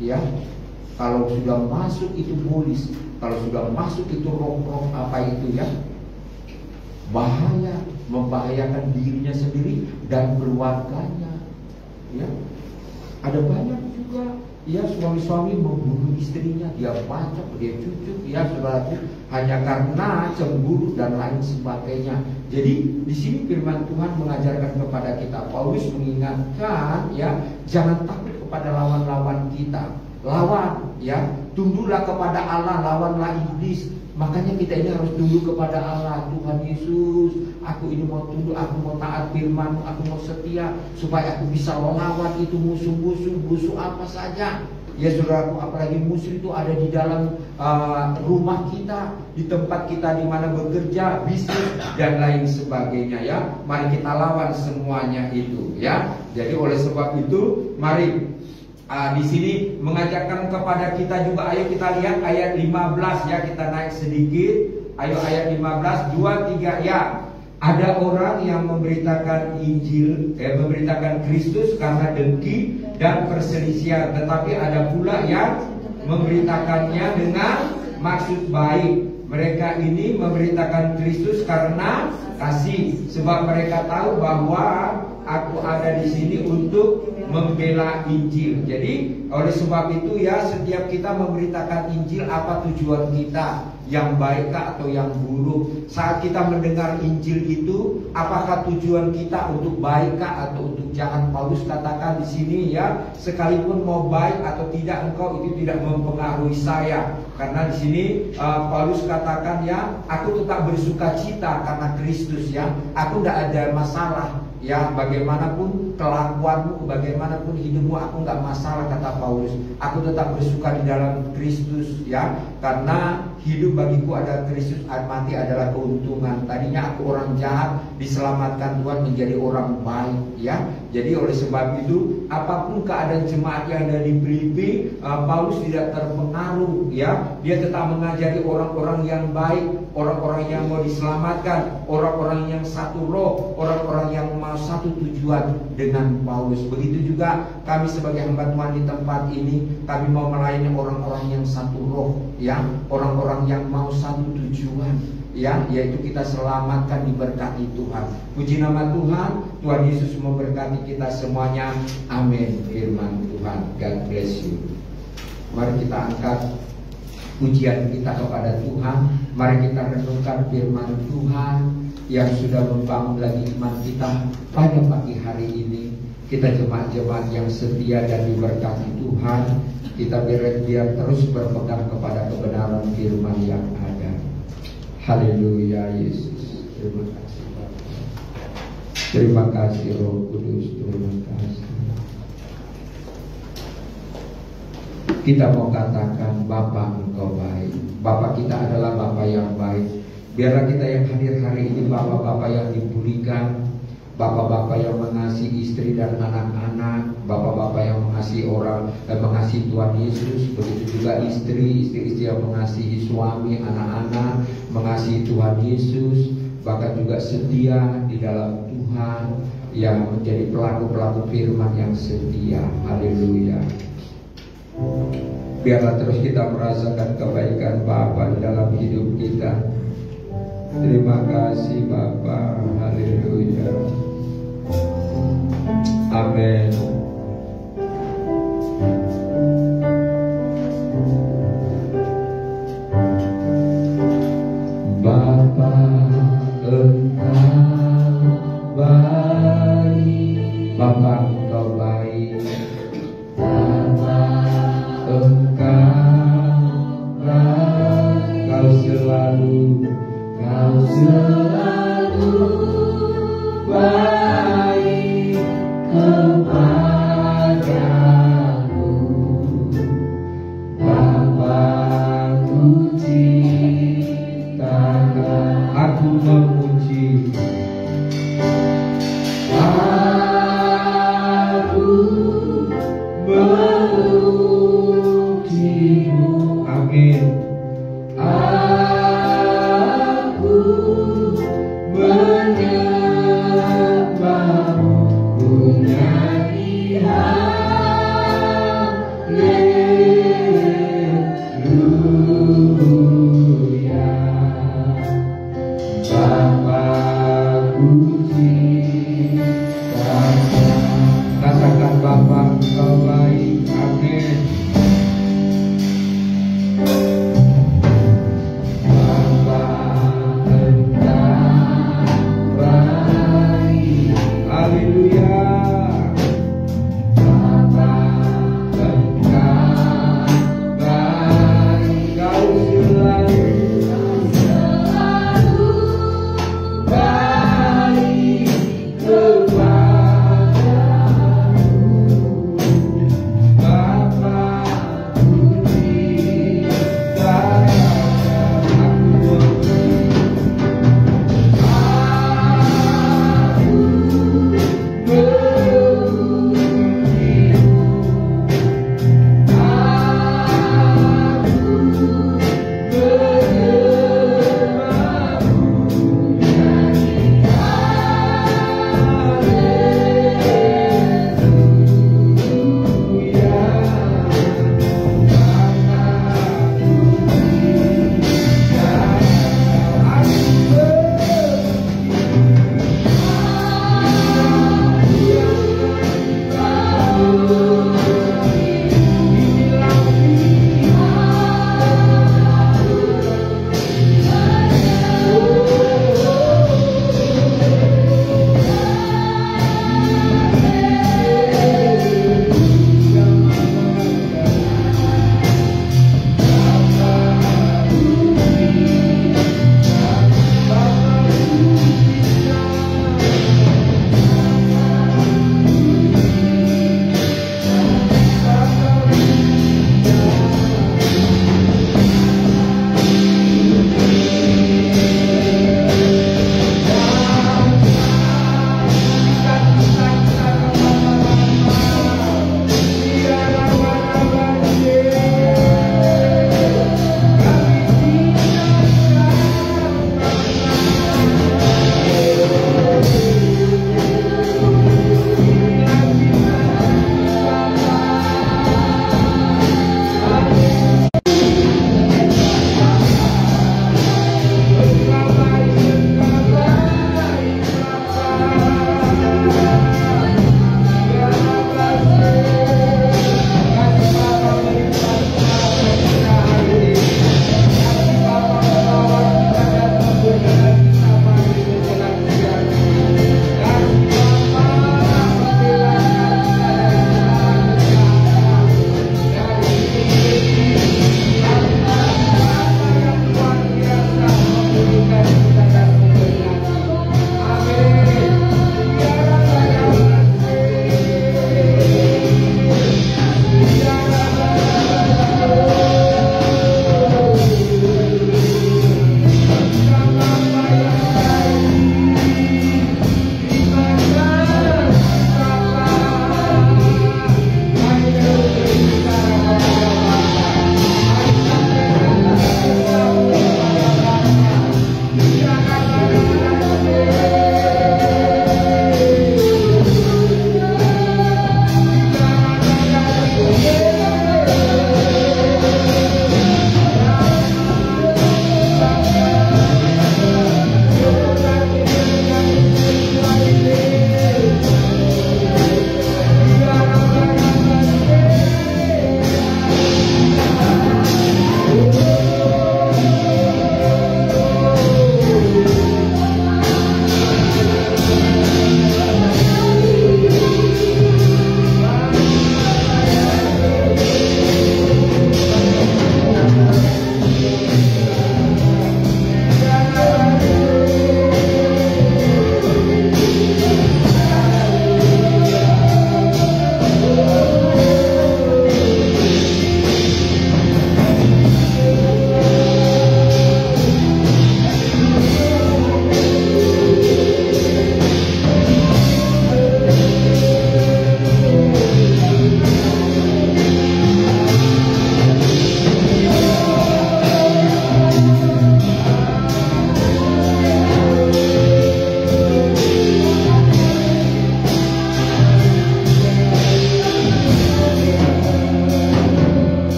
ya. Kalau sudah masuk itu bulis, kalau sudah masuk itu roh-roh apa itu, ya, bahaya, membahayakan dirinya sendiri dan keluarganya, ya. Ada banyak juga, ya, suami-suami membunuh istrinya, dia bacok, dia cucuk, ya, saudaraku, hanya karena cemburu dan lain sebagainya. Jadi di sini firman Tuhan mengajarkan kepada kita, Paulus mengingatkan, ya, jangan takut kepada lawan-lawan kita. lawan, ya. Tunduklah kepada Allah, lawanlah iblis. Makanya kita ini harus tunduk kepada Allah. Tuhan Yesus, aku ini mau tunduk, aku mau taat firman-Mu, aku mau setia, supaya aku bisa melawan itu musuh apa saja. Ya saudaraku, apalagi musuh itu ada di dalam rumah kita, di tempat kita di mana bekerja, bisnis dan lain sebagainya, ya. Mari kita lawan semuanya itu, ya. Jadi oleh sebab itu, mari di sini mengajarkan kepada kita juga. Ayo kita lihat ayat 15, ya. Kita naik sedikit. Ayo ayat 15, 2, 3, ya. Ada orang yang memberitakan Injil, memberitakan Kristus karena dengki dan perselisihan, tetapi ada pula yang memberitakannya dengan maksud baik. Mereka ini memberitakan Kristus karena kasih, sebab mereka tahu bahwa aku ada di sini untuk membela Injil. Jadi oleh sebab itu, ya, setiap kita memberitakan Injil, apa tujuan kita? Yang baikkah atau yang buruk? Saat kita mendengar Injil itu, apakah tujuan kita untuk baikkah atau untuk jahat? Paulus katakan di sini, ya, sekalipun mau baik atau tidak, engkau itu tidak mempengaruhi saya. Karena di sini Paulus katakan, ya, aku tetap bersuka cita karena Kristus, ya. Aku tidak ada masalah, ya, bagaimanapun kelakuanmu, bagaimanapun hidupmu, aku nggak masalah, kata Paulus. Aku tetap bersuka di dalam Kristus, ya, karena hidup bagiku ada Kristus, mati adalah keuntungan. Tadinya aku orang jahat, diselamatkan Tuhan menjadi orang baik, ya. Jadi oleh sebab itu, apapun keadaan jemaat yang ada di Filipi, Paulus tidak terpengaruh, ya. Dia tetap mengajari orang-orang yang baik, orang-orang yang mau diselamatkan, orang-orang yang satu roh, orang-orang yang mau satu tujuan dengan Paulus. Begitu juga kami sebagai hamba Tuhan di tempat ini, kami mau melayani orang-orang yang satu roh, ya, orang-orang yang mau satu tujuan, ya, yaitu kita selamatkan, diberkati Tuhan. Puji nama Tuhan. Tuhan Yesus memberkati kita semuanya. Amin. Firman Tuhan. God bless you. Mari kita angkat pujian kita kepada Tuhan. Mari kita renungkan firman Tuhan yang sudah membangun lagi iman kita pada pagi hari ini. Kita jemaat-jemaat yang setia dan diberkati Tuhan, kita biar terus berpegang kepada kebenaran firman yang ada. Haleluya Yesus. Terima kasih Bapa. Terima kasih Roh Kudus. Terima kasih. Kita mau katakan, Bapa Engkau baik. Bapa kita adalah Bapa yang baik. Biarlah kita yang hadir hari ini Bapa-Bapa yang dipulihkan, Bapak-bapak yang mengasihi istri dan anak-anak, bapak-bapak yang mengasihi orang dan mengasihi Tuhan Yesus. Begitu juga istri-istri yang mengasihi suami, anak-anak, mengasihi Tuhan Yesus. Bahkan juga setia di dalam Tuhan, yang menjadi pelaku-pelaku firman yang setia. Haleluya. Biarlah terus kita merasakan kebaikan Bapa di dalam hidup kita. Terima kasih Bapa. Haleluya. Amin. Bapa Engkau baik, Bapa Engkau baik, Bapa Engkau baik, Kau selalu baik kepadaku. Bapa-Ku ciptakan, aku memuji, aku memuji-Mu. Amin. Aku menyembah-Mu, ku nyanyi haleluya.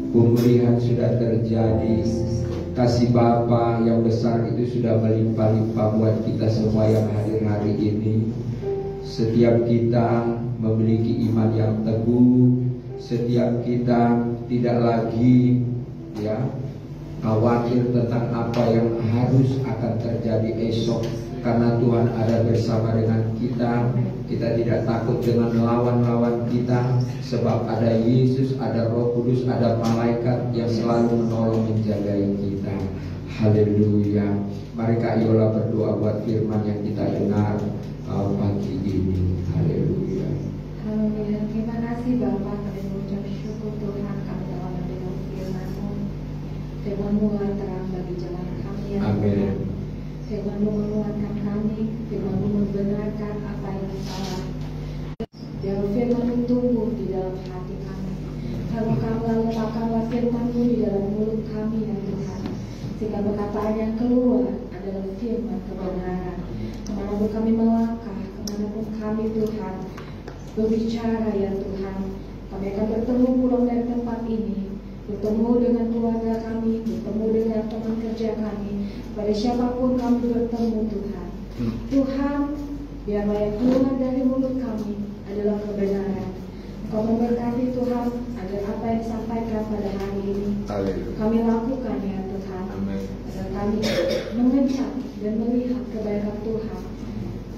pemulihan sudah terjadi. Kasih Bapa yang besar itu sudah melimpah-limpah buat kita semua yang hadir hari ini. Setiap kita memiliki iman yang teguh, setiap kita tidak lagi khawatir tentang apa yang harus akan terjadi esok, karena Tuhan ada bersama dengan kita. Kita tidak takut dengan lawan-lawan kita, sebab ada Yesus, ada Roh Kudus, ada malaikat yang selalu menolong menjagai kita. Haleluya. Mari Kak Yola berdoa buat firman yang kita dengar pagi ini. Haleluya. Haleluya. Terima kasih Bapak, kami mengucap syukur Tuhan, kami dalam mendengar firman-Mu. Firman-Mu terang bagi jalan kami yang benar. Firman-Mu menguatkan kami, Firman-Mu membenarkan apa yang salah. Biar Firman-Mu tumbuh di dalam hati kami. Kalau kami letakkanlah Firman-Mu di dalam mulut kami ya Tuhan, sehingga perkataan yang keluar adalah firman kebenaran. Kemanapun kami melangkah, kemanapun kami Tuhan berbicara ya Tuhan, kami akan bertemu pulang dari tempat ini, bertemu dengan keluarga kami, bertemu dengan teman kerja kami, pada siapapun kami bertemu Tuhan. Tuhan, biarlah yang keluar dari mulut kami adalah kebenaran. Engkau memberkati Tuhan agar apa yang disampaikan pada hari ini kami lakukan ya Tuhan. Agar kami mengenal dan melihat kebaikan Tuhan,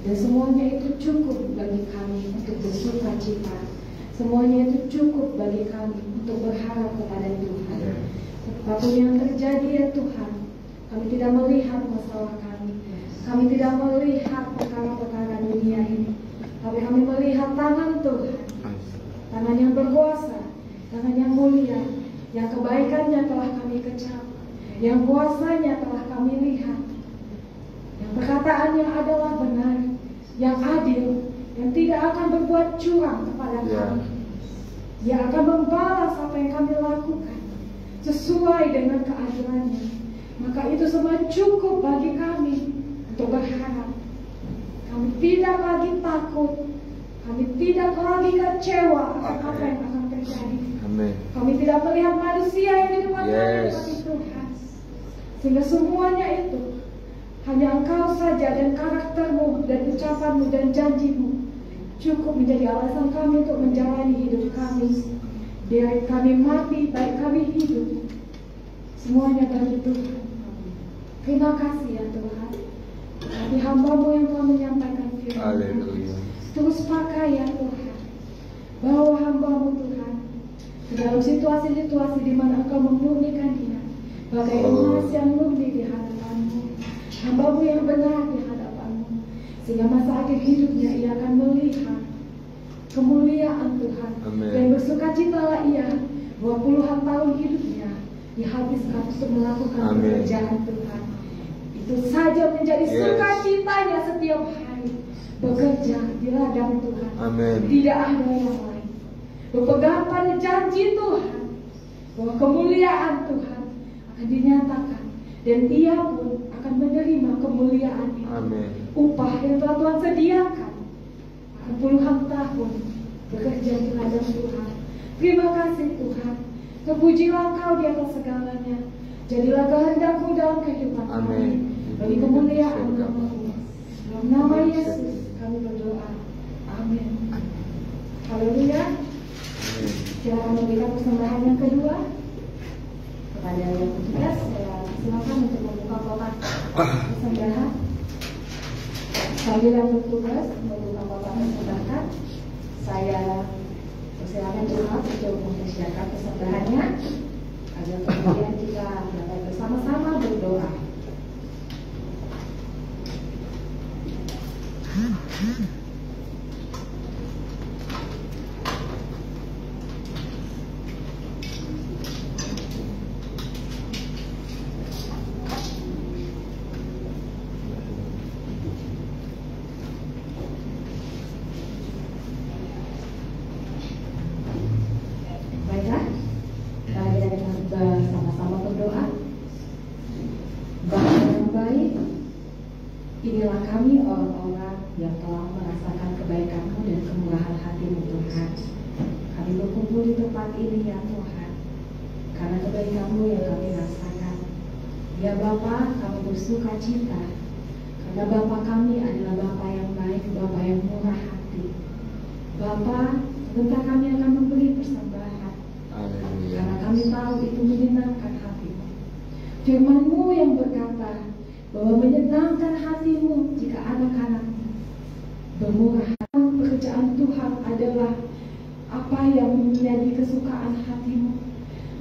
dan semuanya itu cukup bagi kami untuk bersuka cita. Semuanya itu cukup bagi kami untuk berharap kepada Tuhan. Apapun yang terjadi ya Tuhan, kami tidak melihat masalah kami. Kami tidak melihat perkara-perkara dunia ini, tapi kami melihat tangan Tuhan, tangan yang berkuasa, tangan yang mulia, yang kebaikannya telah kami kecap, yang kuasanya telah kami lihat, yang perkataannya adalah benar, yang adil, yang tidak akan berbuat curang kepada kami. Dia akan membalas apa yang kami lakukan sesuai dengan keadilannya. Maka itu semua cukup bagi kami untuk berharap. Kami tidak lagi takut, kami tidak lagi kecewa akan apa yang akan terjadi. Kami tidak melihat manusia yang di depan kami, tapi Tuhan. Sehingga semuanya itu hanya Engkau saja dan karakter-Mu dan ucapan-Mu dan janji-Mu cukup menjadi alasan kami untuk menjalani hidup kami. Biar kami mati, baik kami hidup, semuanya bagi Tuhan. Terima kasih ya Tuhan. Tapi hamba-Mu yang telah menyampaikan firman, terus pakai ya Tuhan. Bawa hamba-Mu Tuhan ke dalam situasi-situasi di mana Engkau memurnikan dia bagai emas yang murni di hadapan-Mu, hamba-Mu yang benar di hadapan-Mu, sehingga masa akhir hidupnya ia akan melihat kemuliaan Tuhan. Dan bersukacitalah ia bahwa puluhan tahun hidupnya dihabiskan untuk melakukan pekerjaan Tuhan. Itu saja menjadi sukacitanya setiap hari, bekerja di ladang Tuhan. Tidak ada yang lain. Berpegang pada janji Tuhan bahwa kemuliaan Tuhan akan dinyatakan, dan dia pun akan menerima kemuliaan itu. Upah yang telah Tuhan sediakan akan puluhan tahun bekerja di ladang Tuhan. Terima kasih Tuhan. Terpujilah Engkau di atas segalanya. Jadilah kehendak-Mu dalam kehidupan kami, bagi kemuliaan nama-Mu. Dalam nama Yesus kami berdoa. Amin. Haleluya. Silakan memberikan persembahan yang kedua kepada yang bertugas. Silakan untuk membuka kotak persembahan. Sambil yang bertugas membuka kotak persembahan, saya persilakan juga untuk mempersiapkan persembahannya agar kemudian kita dapat bersama-sama berdoa. Inilah kami orang-orang yang telah merasakan kebaikan-Mu dan kemurahan hati-Mu Tuhan. Kami berkumpul di tempat ini ya Tuhan. karena kebaikan-Mu yang kami rasakan. Ya Bapa, kami bersuka cita karena Bapa kami adalah Bapa yang baik, Bapa yang murah hati. Bapa, sebentar kami akan memberi persembahan. Karena kami tahu itu menyenangkan hati-Mu. Firman-Mu yang berkata bahwa menyenangkan hati-Mu jika anak-anak-Mu bermurah hati. Pekerjaan Tuhan adalah apa yang menjadi kesukaan hati-Mu.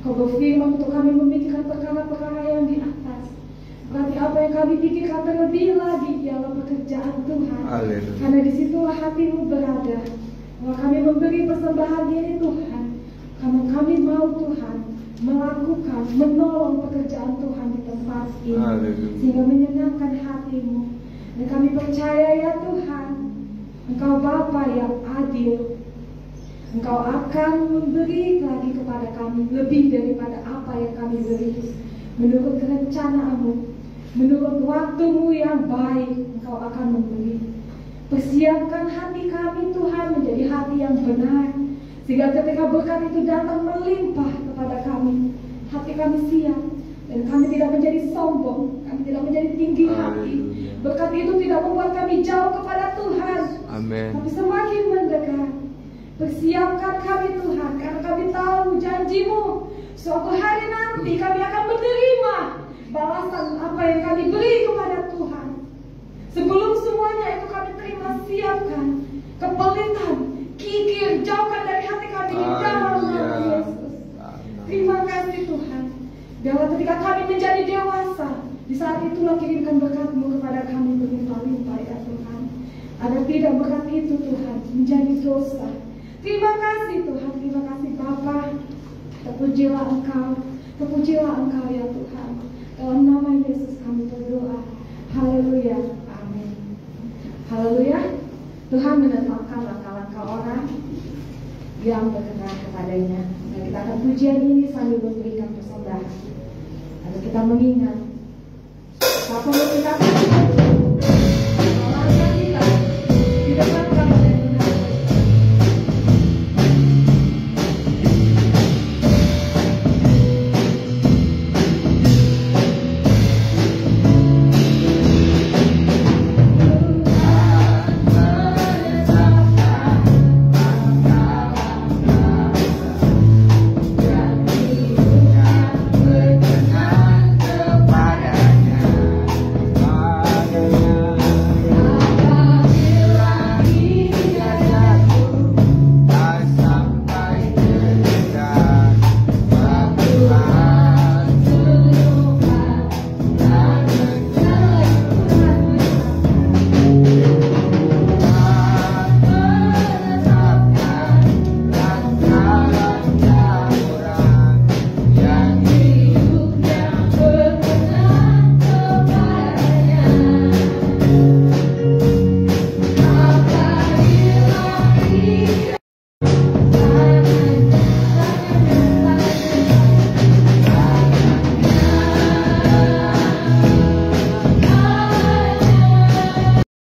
Kau berfirman untuk kami memikirkan perkara-perkara yang di atas. Berarti apa yang kami pikirkan terlebih lagi ialah pekerjaan Tuhan. Haleluya. Karena disitulah hati-Mu berada. Bahwa kami memberi persembahan diri Tuhan, karena kami mau Tuhan melakukan, menolong pekerjaan Tuhan di tempat ini. Haleluya. Sehingga menyenangkan hati-Mu. Dan kami percaya ya Tuhan, Engkau Bapa yang adil. Engkau akan memberi lagi kepada kami lebih daripada apa yang kami beri. Menurut kerencanaanmu, menurut waktu-Mu yang baik, Engkau akan memberi. Persiapkan hati kami Tuhan menjadi hati yang benar, sehingga ketika berkat itu datang melimpah kepada kami, hati kami siap. Dan kami tidak menjadi sombong, kami tidak menjadi tinggi hati. Berkat itu tidak membuat kami jauh kepada Tuhan. Amin. Tapi semakin mendekat. Persiapkan kami Tuhan, karena kami tahu janji-Mu suatu hari nanti kami akan menerima balasan apa yang kami beri kepada Tuhan. Sebelum semuanya itu kami terima, siapkan kepelitan, kikir, jauhkan dari hati kami di dalam nama Yesus. Terima kasih Tuhan. Bahwa ketika kami menjadi dewasa, di saat itulah kirimkan berkat-Mu kepada kami berlimpah-limpah ya Tuhan. Agar tidak berkat itu Tuhan menjadi dosa. Terima kasih Tuhan, terima kasih Bapa. Terpujilah Engkau, terpujilah Engkau ya Tuhan. Dalam nama Yesus kami berdoa. Haleluya, amin. Haleluya. Tuhan menetapkan langkah-langkah orang yang berkenan kepadanya. Dan kita akan pujian ini sambil memberikan persembahan. Lalu kita mengingat apa yang kita